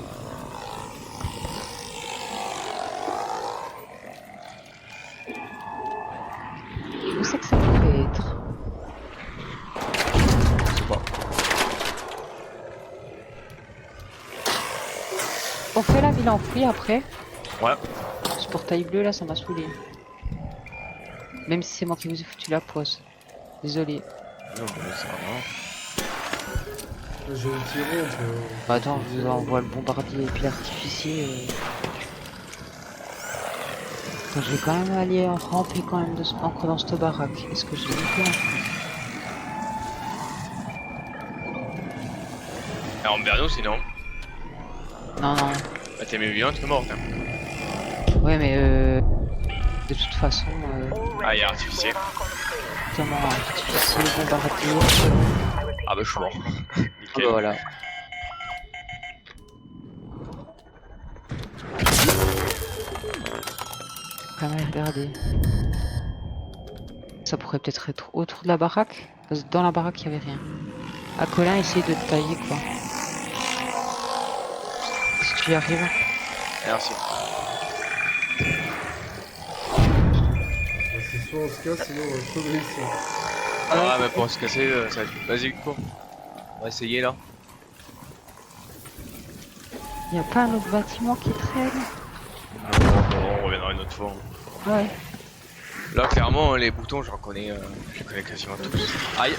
Où c'est que ça pourrait être? Je sais pas. On fait la ville enfouie après. Ouais. Ce portail bleu là ça m'a saoulé. Même si c'est moi qui vous ai foutu la poisse. Désolé. Non, mais c'est rien. J'ai une tirante. Bah attends, on voit le bombardier et puis l'artificier. Attends, je vais quand même aller en ramper quand même encore dans cette baraque. Est-ce que j'ai loupé un truc? Et en Berno sinon. Non, non. Bah t'es mieux vivante que morte. Hein. Ouais, mais de toute façon, Ah, il est artificiel. comment artificiel, bombardier. Ah bah je suis mort. Ah Nickel. bah voilà. Quand même regarder. Ça pourrait peut-être être autour de la baraque. Parce que dans la baraque, il n'y avait rien. À Colin, essaye de te tailler quoi. Si tu y arrives. Merci. Bah, c'est soit on se casse, sinon on va crever ici. Ah mais pour se casser, ça va être... Vas-y, cours. On va essayer là. Il n'y a pas un autre bâtiment qui traîne. Non, on reviendra une autre fois. Ouais. Là, clairement, les boutons, je les connais quasiment tous. Aïe.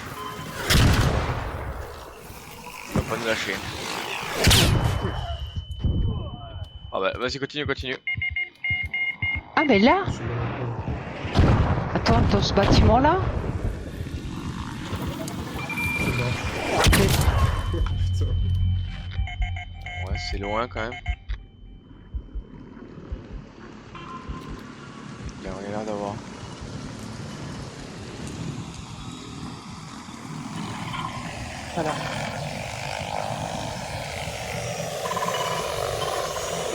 On va pas nous lâcher. Ah bah, vas-y, continue. Ah mais là, Je suis mal à prendre. attends, dans ce bâtiment là. C'est mort. Ok. Putain. Ouais, c'est loin quand même. Il y a rien l'air d'avoir. Voilà.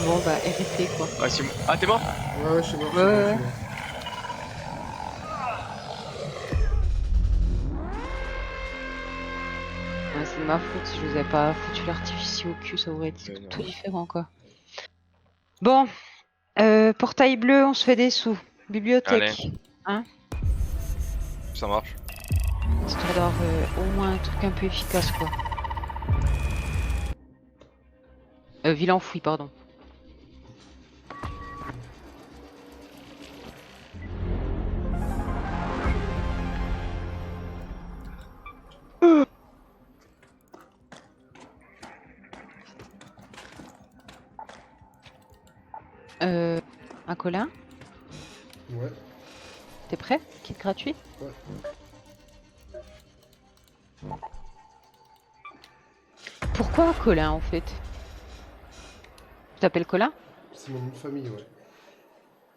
Bon bah RP quoi. Ah, ah, t'es mort? Ouais, je suis mort. Ouais. Ouais, c'est de ma faute, si je vous avais pas foutu l'artificier au cul, ça aurait été Non. tout différent quoi. Bon, portail bleu, on se fait des sous. Bibliothèque, Ça marche. histoire d'avoir au moins un truc un peu efficace quoi. Ville enfouie, pardon. Un Colin, Ouais. t'es prêt? Kit gratuit? Ouais. Pourquoi Colin en fait? Tu t'appelles Colin? C'est mon nom de famille, ouais.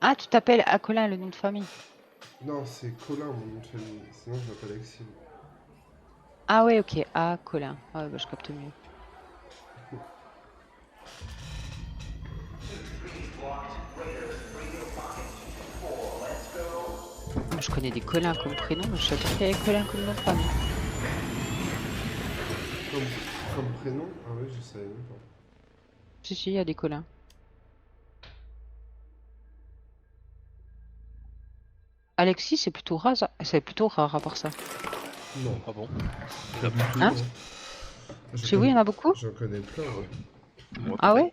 Ah, tu t'appelles à Colin le nom de famille. Non, c'est Colin mon nom de famille. Sinon, je m'appelle Alexis. Ah ouais, ok, à Colin. Ah ouais, bah je capte mieux. Moi, je connais des Colins comme prénom, mais je savais pas qu'il y avait Colin comme nom de famille. Comme prénom? Ah ouais, je savais même pas. Si, si, il y a des Colins. Alexis, c'est plutôt rare, c'est plutôt rare à part ça. Non. Ah bon? Pas du tout, Hein? non. Je Chez vous, il y en a beaucoup? J'en connais plein, ouais. Moi, Ah ouais?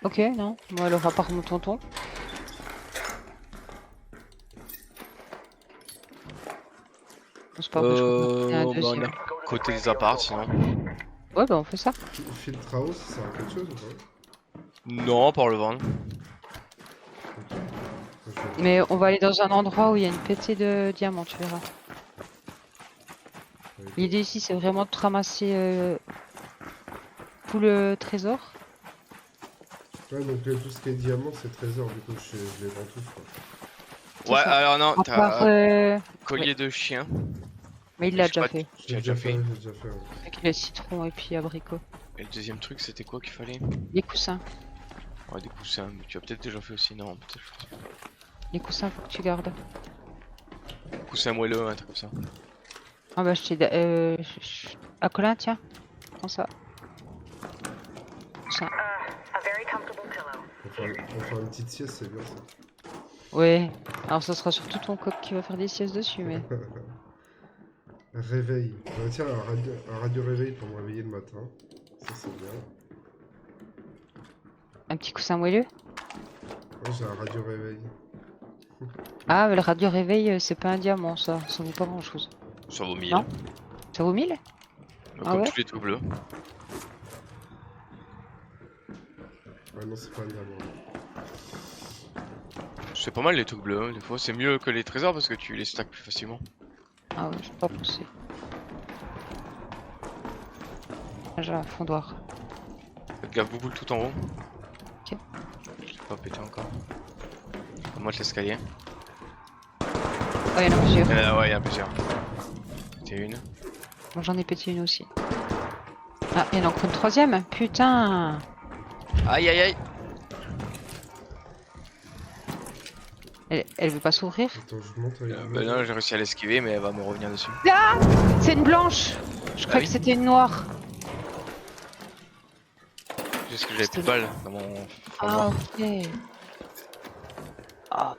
Ok, non. Moi, alors, à part mon tonton. C'est pas vrai, je crois qu'il y en a un bah, on deuxième. a côté des apparts sinon. Ouais, bah on fait ça. Filtre House, ça sert à quelque chose ou pas? Non, par le vendre. Ok. Je vais- Mais on va aller dans un endroit où il y a une pétée de diamants, tu verras. L'idée ici, c'est vraiment de ramasser tout le trésor. Ouais, donc tout ce qui est diamant, c'est trésor, du coup, je les vends tous, quoi. C'est Ouais, ça. alors non, À part, t'as collier de chien. mais il l'a Je sais déjà pas, fait. Je l'ai déjà fait, j'ai déjà fait. Ouais. Avec les citrons et puis abricots. Et le deuxième truc, c'était quoi qu'il fallait? Les coussins. Ouais, des coussins, mais tu as peut-être déjà fait aussi, non? Peut-être, je pense pas. Les coussins, faut que tu gardes. Coussin moelleux, un truc comme ça. Ah bah, je t'ai. À Colin, tiens. Prends ça. Coussin. A very comfortable pillow. Pour faire une petite sieste, c'est bien ça. Ouais. Alors, ça sera surtout ton coq qui va faire des siestes dessus, mais. Réveil. Bah, tiens, un radio réveil pour me réveiller le matin. Ça, c'est bien. Un petit coussin moelleux. Ouais, j'ai un radio réveil. Ah, mais le radio réveil, c'est pas un diamant, ça. Ça vaut pas grand chose. Ça vaut 1000. Non. Ça vaut 1000? Comme Ah ouais tous les trucs bleus. Ouais, non, c'est pas un diamant. C'est pas mal les trucs bleus, hein. Des fois c'est mieux que les trésors parce que tu les stacks plus facilement. Ah ouais, j'ai pas pensé. Ah, j'ai un fondoir. Faites gaffe, bouboule tout en haut. Ok. Je l'ai pas pété encore. On monte l'escalier. Oh, il y en a plusieurs. Ouais, il y en a plusieurs. C'était une. Bon, j'en ai pété une aussi. Ah, il y en a encore une troisième. Putain. Aïe aïe aïe. Elle veut pas s'ouvrir. Attends, je monte avec vous. Bah non, j'ai réussi à l'esquiver, mais elle va me revenir dessus. Ah, c'est une blanche. Je croyais oui. que c'était une noire. Juste que j'avais plus de balles dans mon. Ah, ok. Ah.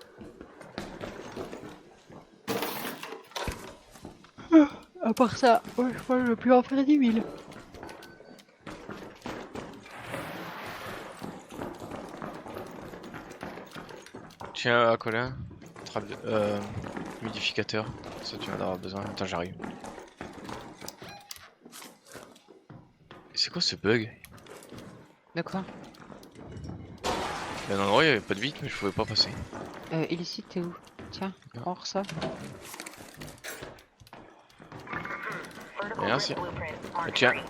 À part ça, ouais, je vais plus en faire 10 000. Tiens, Colin. Humidificateur. Ça, tu vas en avoir besoin. Attends, j'arrive. C'est quoi ce bug? De quoi? Il y a un endroit, il y avait pas de vitre, mais je pouvais pas passer. Illicite, t'es où? Tiens, prends ça. Merci. Blueprint, Tiens. Here.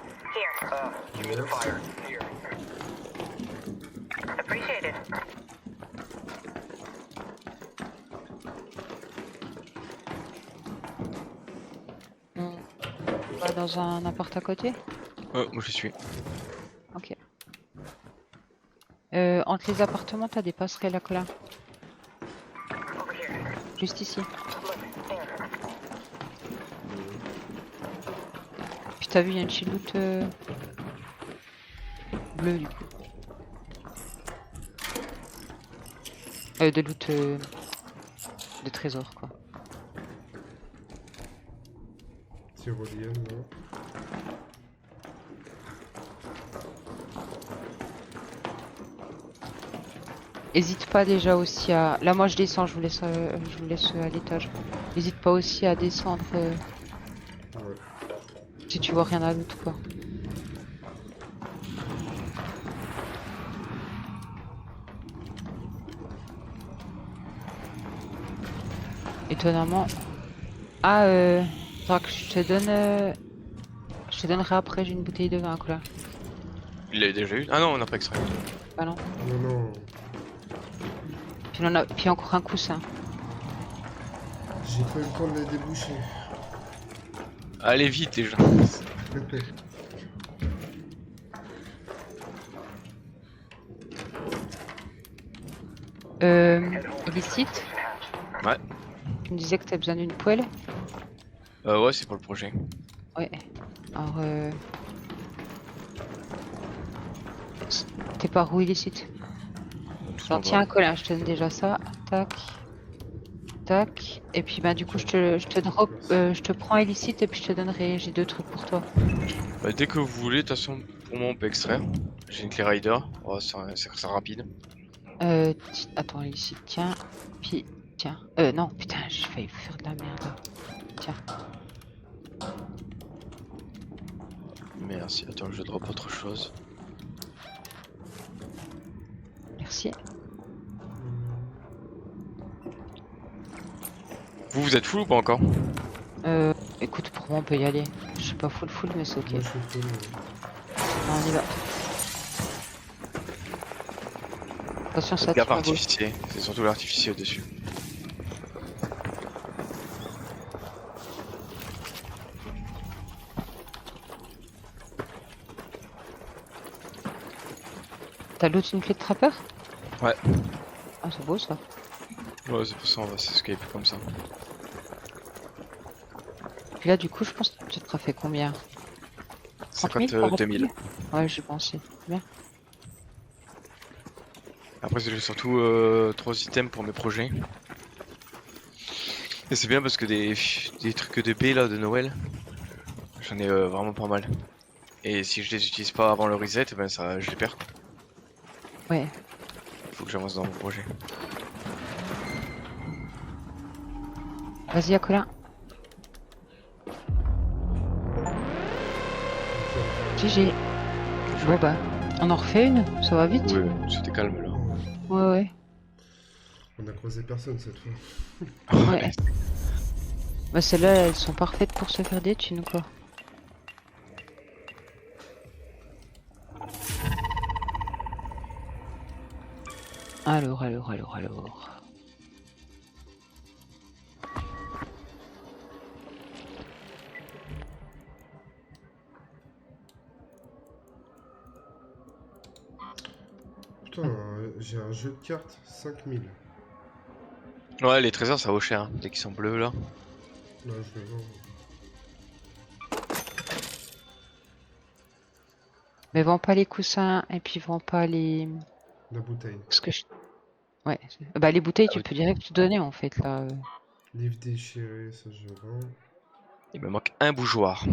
Appreciated. On va dans un appart à côté? Oh, moi je suis. Ok. Entre les appartements, t'as des passerelles à Colin. Over here. Juste ici. Look, there. Puis t'as vu, il y a une chiloute bleue du coup. De loot de trésor quoi. Tyrolienne, là. Hésite pas déjà aussi à. Là moi je descends, je vous laisse à l'étage. Hésite pas aussi à descendre Ouais. si tu vois rien à loot quoi. Étonnamment. Ah faudra que je te donne. Je te donnerai après, j'ai une bouteille de vin quoi. Il l'a déjà eu. Ah non, on n'a pas extrait. Ah non. Non, non. Puis encore un coussin. J'ai pas eu le temps de la déboucher. Allez vite déjà. Illicite. Ouais. Tu me disais que t'as besoin d'une poêle. Ouais, c'est pour le projet. Ouais. Alors t'es par où illicite? Tout en Alors tiens bas. Colin, je te donne déjà ça. Tac. Tac. Et puis bah du coup je te prends illicite et puis je te donnerai. J'ai 2 trucs pour toi. Bah, dès que vous voulez, de toute façon, pour moi on peut extraire. J'ai une clé rider. Oh, c'est rapide. Attends illicite, tiens. Puis tiens. Non putain j'ai failli faire de la merde. Tiens. Merci. Attends, je drop autre chose. Merci. Vous êtes full ou pas encore? Écoute pour moi on peut y aller. Je suis pas full mais c'est ok. Moi, je suis full. Non, on y va. Attention ça Gaffe tire à gauche. artificier. C'est surtout l'artificier au-dessus. T'as loot une clé de trappeur? Ouais. Ah c'est beau ça. Ouais, c'est pour ça on va s'escape comme ça. Puis là du coup je pense que tu te fait combien? 30 000 par 52 000. Ouais j'ai pensé. Bien. Après j'ai surtout 3 items pour mes projets. Et c'est bien parce que des trucs de B là de Noël, j'en ai vraiment pas mal. Et si je les utilise pas avant le reset, ben ça je les perds. Ouais. Faut que j'avance dans mon projet. Vas-y à Colin. GG. Bon bah on en refait une, ça va vite. Ouais, c'était calme là. Ouais. On a croisé personne cette fois. Ouais. Bah celles-là elles sont parfaites pour se faire des thunes quoi. Alors. putain, j'ai un jeu de cartes, 5000. Ouais, les trésors ça vaut cher, hein, dès qu'ils sont bleus là. Là, je le vends. Mais vends pas les coussins et puis vends pas les. La bouteille. Ce que je. Ouais. Bah les bouteilles, Ah tu oui. peux direct te donner en fait là. Livre déchiré, ça je vends. Il me manque un bougeoir.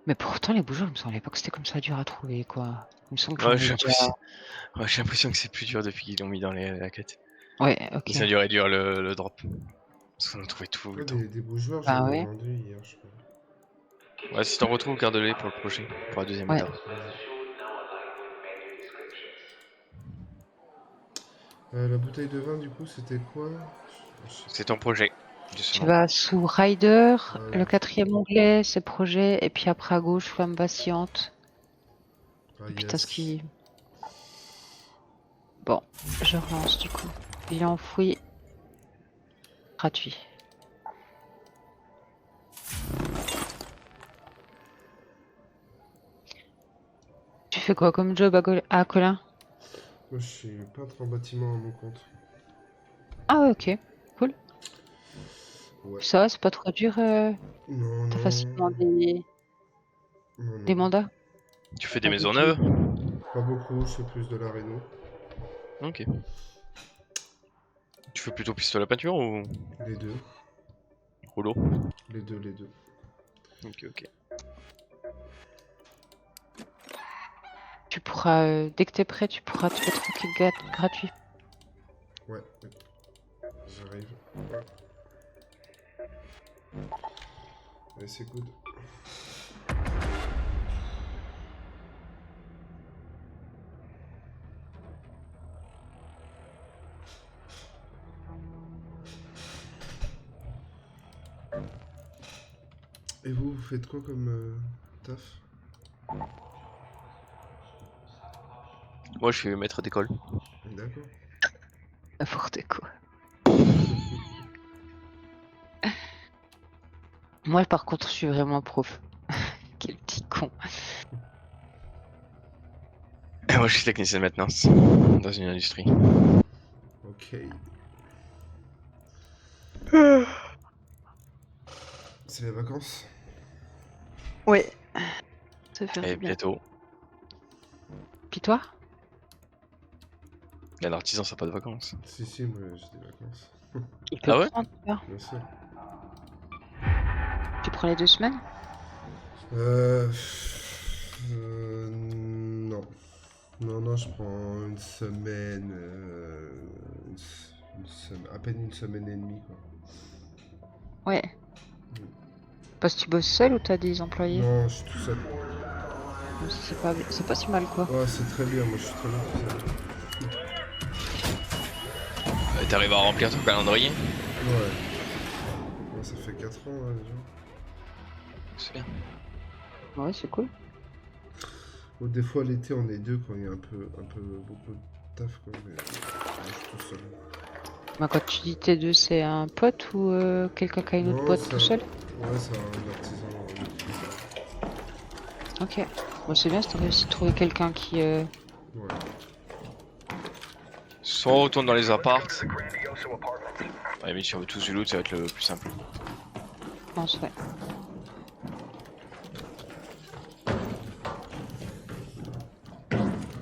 Mais pourtant les bougeots, il me semblait pas que c'était comme ça dur à trouver quoi. Il me semble que j'en Ouais, ai j'ai déjà. l'impression ouais, j'ai l'impression que c'est plus dur depuis qu'ils l'ont mis dans la quête. Ouais, ok. Et ça a dû réduire le drop. Parce qu'on a trouvé tout le Ouais, temps. des bougeoirs, Bah j'en ai ouais. vendu hier, je crois. Ouais, si t'en retrouves, garde-les pour le prochain, pour la deuxième Ouais. étape. La bouteille de vin, du coup, c'était quoi? C'est ton projet, Tu justement. vas sous Rider, Ouais. le 4e onglet, c'est projet, et puis après à gauche, flamme vacillante. Ah, Et puis t'as ce yes. qui. Bon, je relance du coup. Il est enfoui. Gratuit. Tu fais quoi comme job à Colin? Moi, je suis peintre en bâtiment à mon compte. Ah ouais, ok. Cool. Ouais. Ça va, c'est pas trop dur. Non, T'as non. facilement Non, des non. mandats? Tu fais des Pas maisons beaucoup. neuves? Pas beaucoup, je fais plus de la réno. Ok. Tu fais plutôt piste à la peinture ou Les deux. rouleau? Les deux, les deux. Ok, ok. Tu pourras, dès que t'es prêt, tu pourras te mettre en kick gratuit. Ouais. J'arrive. Ouais. Allez, c'est good. Et vous faites quoi comme taf? Moi, je suis maître d'école. D'accord. N'importe quoi. Moi, par contre, je suis vraiment prof. Quel petit con. Et moi, je suis technicien de maintenance dans une industrie. Ok. C'est les vacances? Ouais. Ça fait Et du bien. bientôt, Puis toi? un artisan, ça n'a pas de vacances. Si, moi j'ai des vacances. Il peut Ah ouais? prendre, tu vois. Bien sûr. Tu prends les 2 semaines? Non. Non, je prends une semaine. À peine une semaine et demie, quoi. Ouais. Parce que tu bosses seul ou t'as des employés? Non, je suis tout seul. C'est pas si mal quoi. Ouais, c'est très bien, moi je suis très bien tout seul. T'arrives à remplir ton calendrier? Ouais. Ouais, ça fait 4 ans là, déjà. C'est bien. Ouais, c'est cool. Bon, des fois l'été on est deux quand il y a un peu beaucoup de taf, quoi. Mais moi, je suis tout seul. Bah, quand tu dis T2, c'est un pote ou quelqu'un qui a une autre Non, boîte c'est tout un- seul? Ouais, c'est un artisan. Ok. Bon, c'est bien si t'as réussi à trouver quelqu'un qui. Ouais. Soit on retourne dans les apparts. Ouais, mais si on veut tous du loot, ça va être le plus simple. pense, ouais.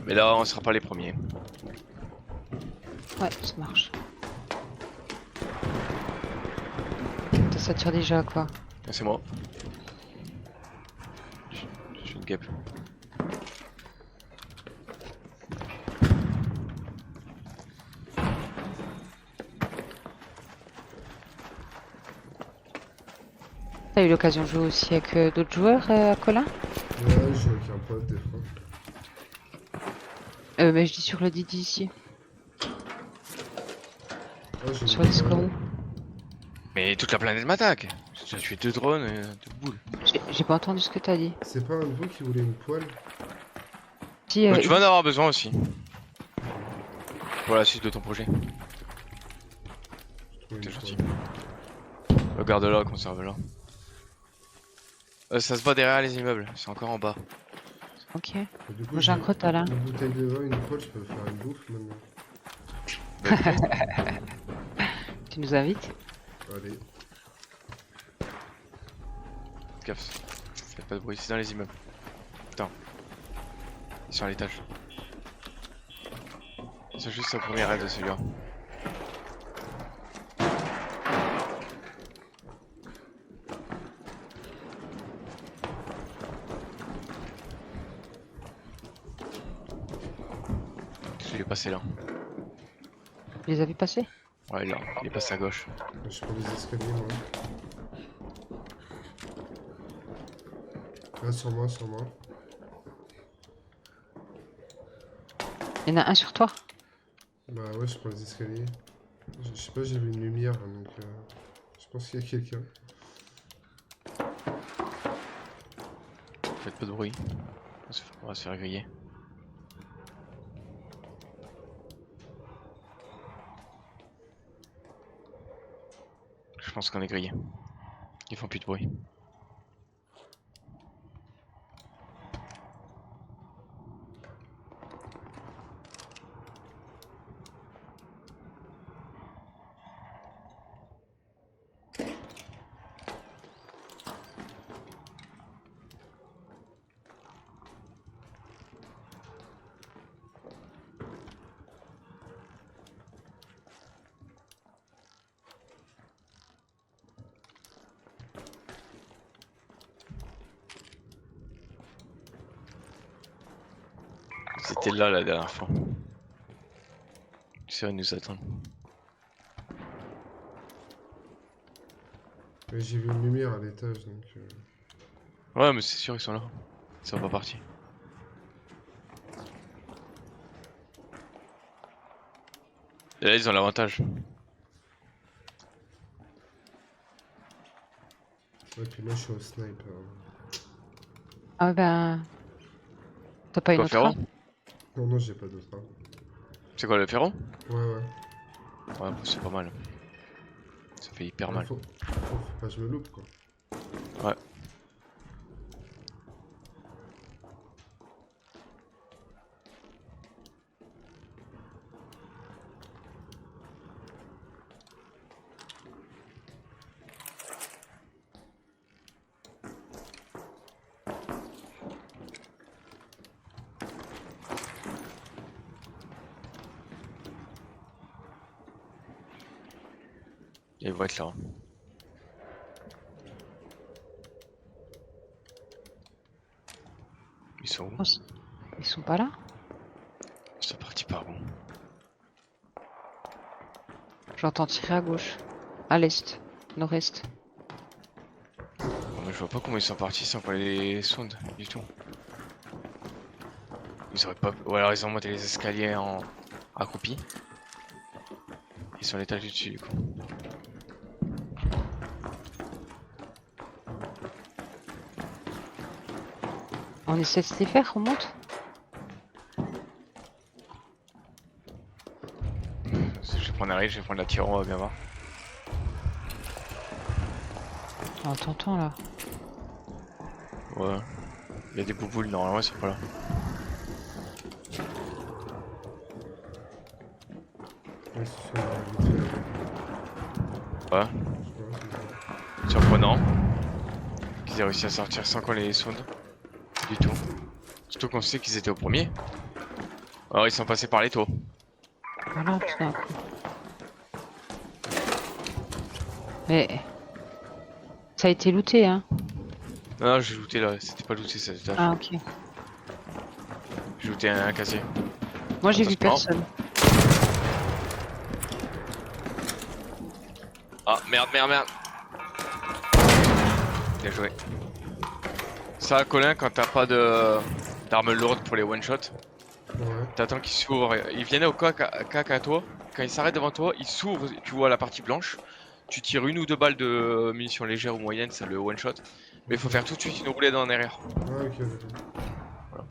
Mais là, on sera pas les premiers. Ouais, ça marche. Ça tire déjà quoi. Ah, c'est moi. Je suis une guêpe. T'as eu l'occasion de jouer aussi avec d'autres joueurs, Colin? Ouais, je joue avec un pote des fois. Mais je dis sur le Didi ici. Ouais, j'ai Sur une Discord. poêle. Mais toute la planète m'attaque. J'ai tué 2 drones et 2 boules. J'ai pas entendu ce que t'as dit. C'est pas un de vous qui voulait une poêle? Si, Tu vas en avoir besoin aussi. Pour la suite de ton projet. J'ai trouvé T'es une gentil. poêle. Regarde-la, conserve-la. Ça se voit derrière les immeubles, c'est encore en bas. Ok. Et du coup, Moi j'ai un quota là. une bouteille de vin, une fois, je peux faire une bouffe maintenant. Tu nous invites? Allez. Gaffe. Faites pas de bruit, c'est dans les immeubles. Putain. Ils sont à l'étage. C'est juste sa première aide de celui-là. Il est passé là. Tu les as vus passer? Ouais, là, il est passé à gauche. Je prends les escaliers, moi. Là, sur moi, sur moi. Il y en a un sur toi? Bah ouais, je prends les escaliers. Je sais pas, j'ai vu une lumière, donc je pense qu'il y a quelqu'un. Faites pas de bruit. On va se faire griller. Je pense qu'on est grillé. Ils font plus de bruit. C'était là la dernière fois. Ils nous attendre. Mais j'ai vu une lumière à l'étage, donc... Ouais, mais c'est sûr, ils sont là. Ils sont pas partis. Et là, ils ont l'avantage. Ouais, puis moi, je suis au sniper. Ah ben. T'as pas une Quoi, autre Ferro? arme? Non, non, j'ai pas d'autre arme. C'est quoi le ferro? Ouais, ouais. Ouais, bah, c'est pas mal. Ça fait hyper mal. Faut pas que je me loupe, quoi. Ouais. Ils vont être là. Ils sont où? Oh, ils sont pas là? Ils sont partis par où? J'entends tirer à gauche. À l'est. Nord-est. Mais je vois pas comment ils sont partis sans pas les sondes du tout. Ils auraient pas. Ou alors ils ont monté les escaliers en accroupis. Ils sont à l'étage du dessus du coup. On essaie de se les faire, on monte? Je vais prendre un riche, je vais prendre la tire, on va bien voir. Oh, t'entends là. Ouais. Il y a des bouboules, normalement ils sont pas là. Ouais, c'est vite fait. Ouais. Ouais, c'est ça. Surprenant. Qu'ils aient réussi à sortir sans qu'on les sonde. Du tout. Surtout qu'on sait qu'ils étaient au premier. Alors ils sont passés par les toits. Voilà, tout d'un coup. Mais. Ça a été looté, hein? Non, j'ai looté là, c'était pas looté cet étage. Ah, ok. J'ai looté un casier. Moi j'ai Ça vu se prend. personne. Ah merde, merde, merde. Bien joué. Ça, Colin, quand t'as pas d'arme lourde pour les one-shot, Ouais. t'attends qu'ils s'ouvrent. Ils viennent au cac à toi. Quand ils s'arrêtent devant toi, ils s'ouvrent. Tu vois la partie blanche. Tu tires une ou deux balles de munitions légères ou moyennes, c'est le one-shot. Mais il faut faire tout de suite une roulade en arrière. Ouais, ok, d'accord.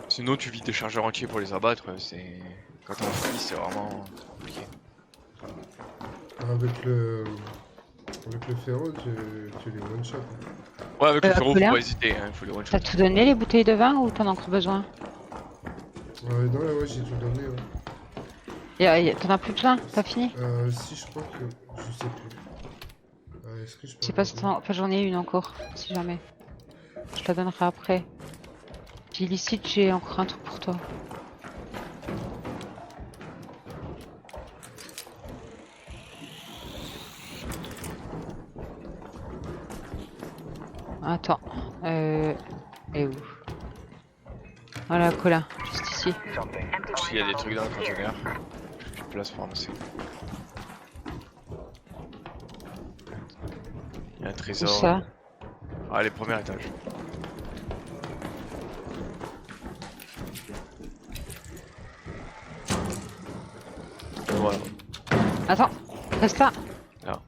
Sinon, tu vides des chargeurs entiers pour les abattre. C'est quand t'es en free, c'est vraiment compliqué. Avec le ferro, tu les one-shot. Ouais, avec le ferro, faut Colin, pas hésiter, hein, faut les one shot. t'as tout donné les bouteilles de vin ou t'en as encore besoin? Non, ouais, j'ai tout donné. Ouais. T'en as plus besoin? T'as fini? Si, je crois que. Je sais plus. Est-ce que je peux. Je sais pas si regarder enfin, j'en ai une encore, si jamais. Je te la donnerai après. Puis illicite, j'ai encore un truc pour toi. Attends. Et où? Voilà, Colin, juste ici. S'il y a des trucs dans le conteneur, j'ai plus de place pour ramasser. Il y a un Où trésor. ça? Allez, premier étage. Voilà. Attends, reste là. Là.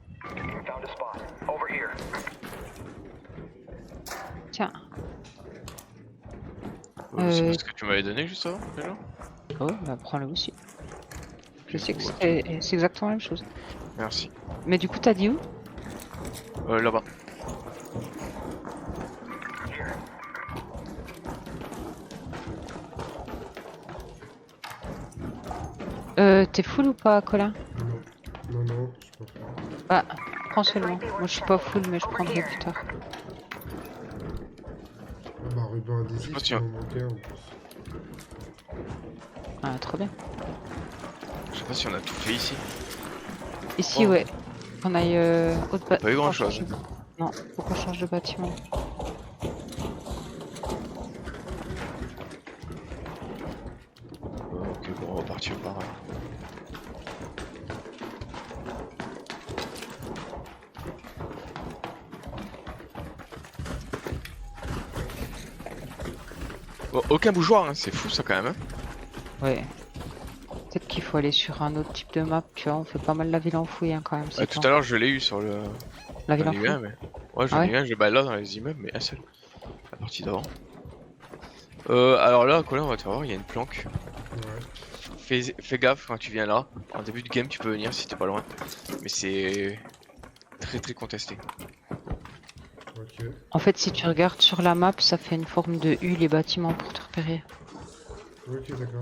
Tiens. C'est ce que tu m'avais donné juste avant, déjà. Oh, bah prends-le aussi. Je sais que Ouais. c'est exactement la même chose. Merci. Mais du coup, t'as dit où? Là-bas. T'es full ou pas, Colin? Non, je peux pas. Bah, prends seulement. Moi, je suis pas full, mais je prendrai plus tard. Ah bah, ruban adhésif, pas il sûr. m'en manquait un en plus. Ah, trop bien. Je sais pas si on a tout fait ici. Ici, Oh. ouais. On aille au bas. Pas eu grand chose. Non, faut qu'on change de bâtiment. Ok, bon, on va partir par là. Bon, aucun bougeoir, hein, c'est fou ça quand même. Hein. Ouais. Peut-être qu'il faut aller sur un autre type de map, tu vois. On fait pas mal la ville enfouie hein, quand même. c'est Tout quand- à l'heure je l'ai eu sur le. La ville J'en ai eu enfouie. un, mais. Ouais, j'en Ah ai eu un, je balade dans les immeubles, mais un seul. La partie d'avant. Alors là, Colin, on va te voir, il y a une planque. Ouais. Fais gaffe quand tu viens là. En début de game, tu peux venir si t'es pas loin. Mais c'est très contesté. Ok. En fait, si tu regardes sur la map, ça fait une forme de U les bâtiments pour te repérer. Ok, d'accord.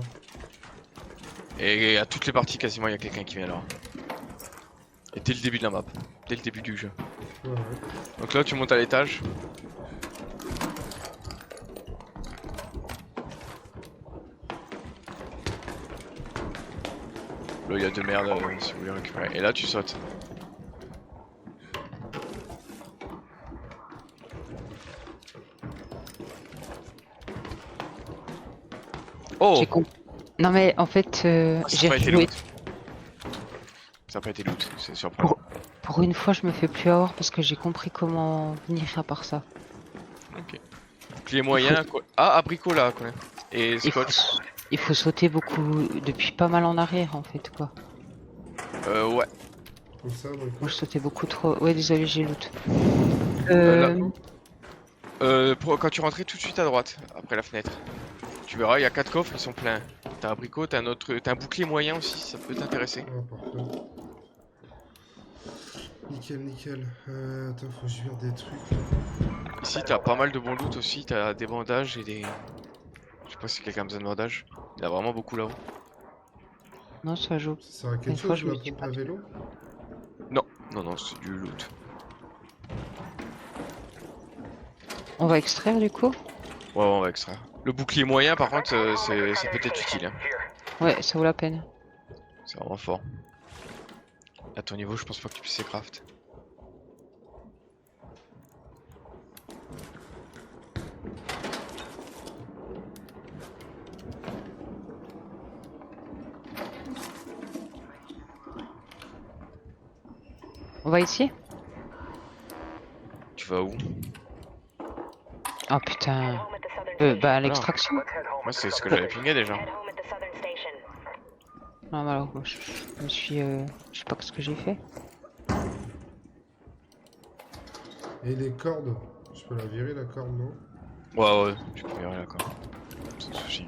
Et à toutes les parties, quasiment, il y a quelqu'un qui vient là. Et dès le début de la map. Dès le début du jeu. Ouais. Donc là, tu montes à l'étage. Là, il y a deux merdes si vous voulez récupérer. Et là, tu sautes. Oh! J'ai compris. Non mais en fait, Ça n'a j'ai pas été rejoué. loot. Ça n'a pas été loot, c'est surprenant. Pour une fois, je me fais plus avoir parce que j'ai compris comment venir à part ça. Ok. Bouclier moyen, quoi. Ah, abricot là, quoi. Et Il faut, scotch. il faut sauter beaucoup depuis pas mal en arrière en fait quoi. Ouais. Comme ça, bon, Moi je sautais beaucoup trop. Ouais désolé j'ai loot. Là. Quand tu rentrais tout de suite à droite, après la fenêtre, tu verras, il y a 4 coffres, ils sont pleins. T'as un abricot, t'as un bouclier moyen aussi, ça peut t'intéresser. Ah, parfait. Nickel. Attends, faut que je vire des trucs là. Ici, t'as pas mal de bons loot aussi, t'as des bandages et des... Je sais pas si quelqu'un a besoin de bandages. Il y a vraiment beaucoup là-haut. Non ça joue. Ça sert à Une quelque fois, chose je me la suis pompe à pas- vélo? Non, c'est du loot. On va extraire du coup? Ouais, on va extraire. Le bouclier moyen, par contre, ça peut être utile. Hein. Ouais ça vaut la peine. C'est vraiment fort. À ton niveau, je pense pas que tu puisses les craft. On va ici? Tu vas où? Oh putain. Home at the southern station. Bah à l'extraction? Moi, c'est ce que j'avais pingé déjà. Head home at the southern station. Non mais alors moi je me suis... je sais pas ce que j'ai fait. Et les cordes? Je peux la virer la corde, non? Ouais, tu peux virer là, quoi. Sans souci.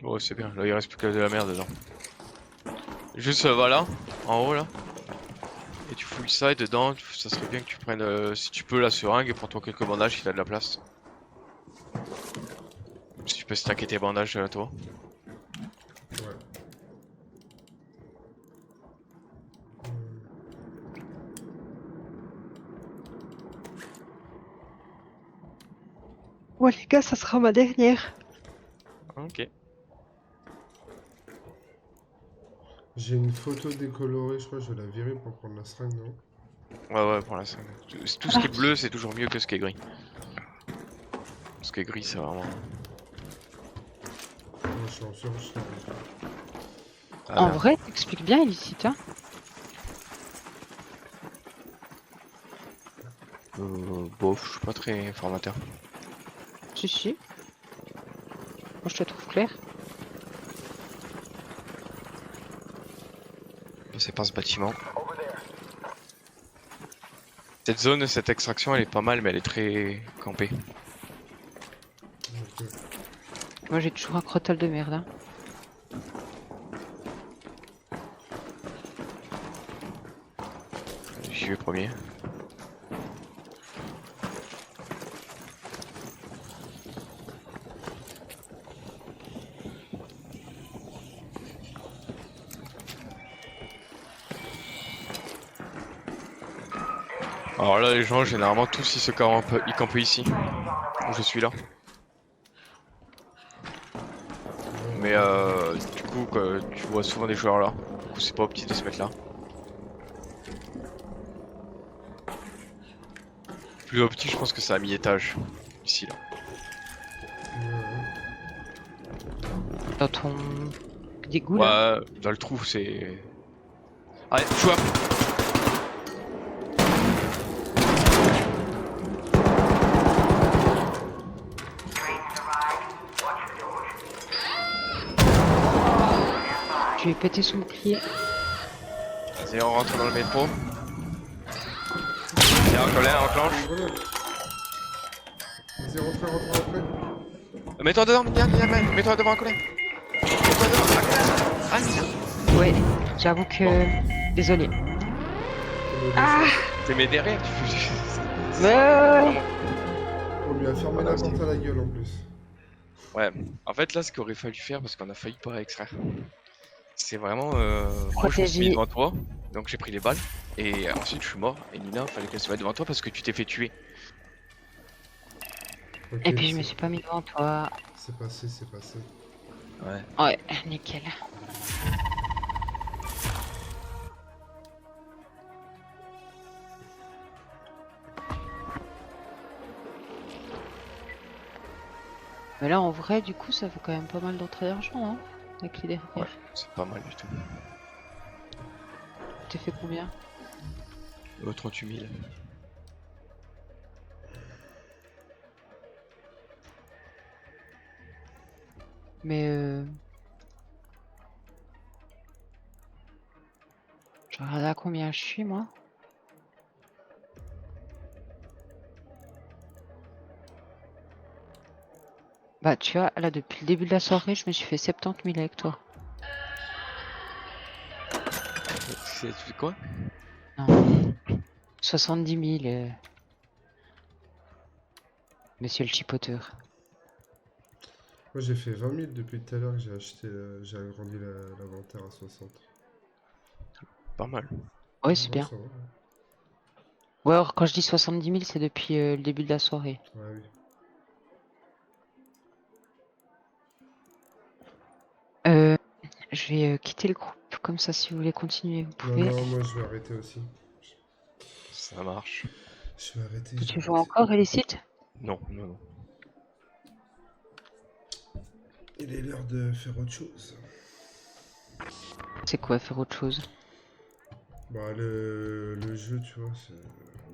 Oh, c'est bien. Là, il reste plus que de la merde dedans. Juste, va là, en haut là. Et tu fouilles ça et dedans, ça serait bien que tu prennes, si tu peux, la seringue et prends-toi quelques bandages si t'as de la place. Si tu peux stacker tes bandages toi. Ouais. Ouais, les gars, ça sera ma dernière. Ok. J'ai une photo décolorée, je crois que je vais la virer pour prendre la seringue, non? Ouais, pour l'instant. Tout ce qui est bleu, c'est toujours mieux que ce qui est gris. Ce qui est gris, c'est vraiment. Ouais, je suis en surrecherche. Ah, En merde. vrai, t'expliques bien, Illicite, hein. Bof, je suis pas très formateur. Si, si. Moi, je te trouve clair. C'est pas ce bâtiment. Cette zone, cette extraction, elle est pas mal, mais elle est très campée. Ok. Moi, j'ai toujours un crottal de merde, hein. J'y vais premier. Alors là, les gens, généralement, tous ils se campent, ils campent ici. Où je suis là. Mais du coup, tu vois souvent des joueurs là. Du coup, c'est pas optique de se mettre là. Plus optique, je pense que c'est à mi-étage. Ici, là. Dans ton dégoût, là. Ouais, dans le trou, c'est. Allez, joueur! Je lui ai pété son bouclier. Vas-y, on rentre dans le métro. Tiens, Colin, enclenche. Vas-y, rentrez. Mets-toi dedans, mets-toi devant Colin. Mets-toi devant. Ah, tiens. Ouais, j'avoue que... Désolé. Ah T'es mis derrière, tu fais. Ouais. On lui a fermé la porte à la gueule en plus. Ouais, en fait, là, ce qu'il aurait fallu faire, parce qu'on a failli pas extraire, c'est vraiment. Moi, je me suis mis Protéger. devant toi, donc j'ai pris les balles, et ensuite je suis mort, et Nina, fallait qu'elle se mette devant toi parce que tu t'es fait tuer. Ok, Et puis je me suis pas mis devant toi. C'est passé. Ouais. Ouais, nickel. Mais là, en vrai, du coup, ça fait quand même pas mal d'entrée d'argent, hein, avec les dernières. Ouais, c'est pas mal du tout. T'as fait combien? 38 000. Mais je regarde à combien je suis, moi. Bah, tu vois, là, depuis le début de la soirée, je me suis fait 70 000 avec toi. Tu fais quoi? Non. 70 000, monsieur le chipoteur. Moi j'ai fait 20 000 depuis tout à l'heure que j'ai acheté, j'ai agrandi l'inventaire à 60. Pas mal. Ouais, c'est Ouais, bien. ça va, ouais. Ouais, alors quand je dis 70 000, c'est depuis le début de la soirée. Ouais, oui. Je vais quitter le groupe, comme ça si vous voulez continuer, vous Non, pouvez. non, moi je vais arrêter aussi. Ça marche. Je vais arrêter. Tu joues encore, Illicite? Non, non, non. Il est l'heure de faire autre chose. C'est quoi faire autre chose? Bah le jeu, tu vois,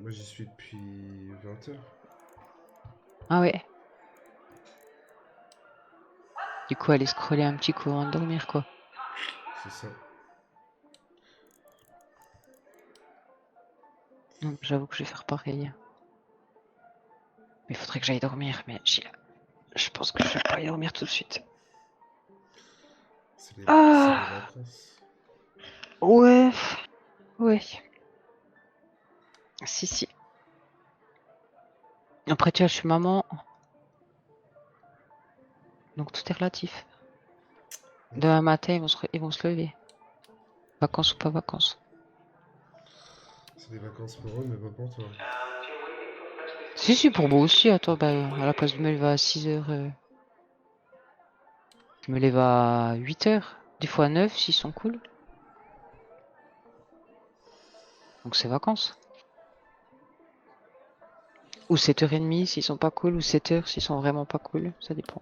moi j'y suis depuis 20 heures. Ah ouais. Du coup, aller scroller un petit coup avant de dormir, quoi. C'est ça. Non, j'avoue que je vais faire pareil. Mais il faudrait que j'aille dormir, mais je pense que je vais pas y dormir tout de suite. C'est les Ah. vacances. Ouais. Ouais. Si, si. Après, tu vois, je suis maman. Donc tout est relatif. Demain matin, ils vont se lever. Vacances ou pas vacances. C'est des vacances pour eux, mais pas pour toi. Si, si, pour moi aussi. Attends, bah, à la place de me lever à 6h, je me lève à 8h. Des fois à 9 s'ils sont cool. Donc c'est vacances. Ou 7h30 s'ils sont pas cool. Ou 7h s'ils sont vraiment pas cool. Ça dépend.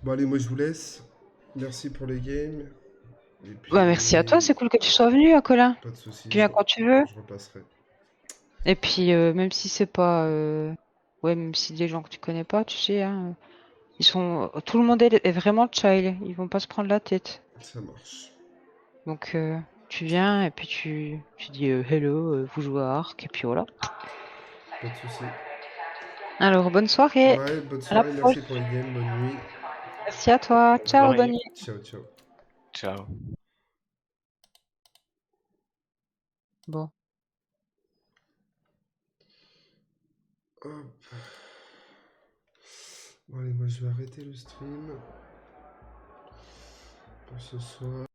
Bon, allez, moi je vous laisse. Merci pour les games. Et puis, Bah, merci à toi. C'est cool que tu sois venu, Colin. pas de soucis, Tu viens quand tu veux. je repasserai. Et puis, même si c'est pas... Ouais, même si des gens que tu connais pas, tu sais, hein, ils sont... Tout le monde est vraiment chill. Ils vont pas se prendre la tête. Ça marche. Donc, tu viens et puis tu dis hello, vous jouez à Ark, et puis voilà. Pas de soucis. Alors, bonne soirée. Ouais, bonne À la soirée, merci prochaine. pour les games, bonne nuit. Merci à toi. De Ciao, bonne rien. nuit. Ciao, ciao. Ciao. Bon. Hop. Bon, allez, moi je vais arrêter le stream pour ce soir.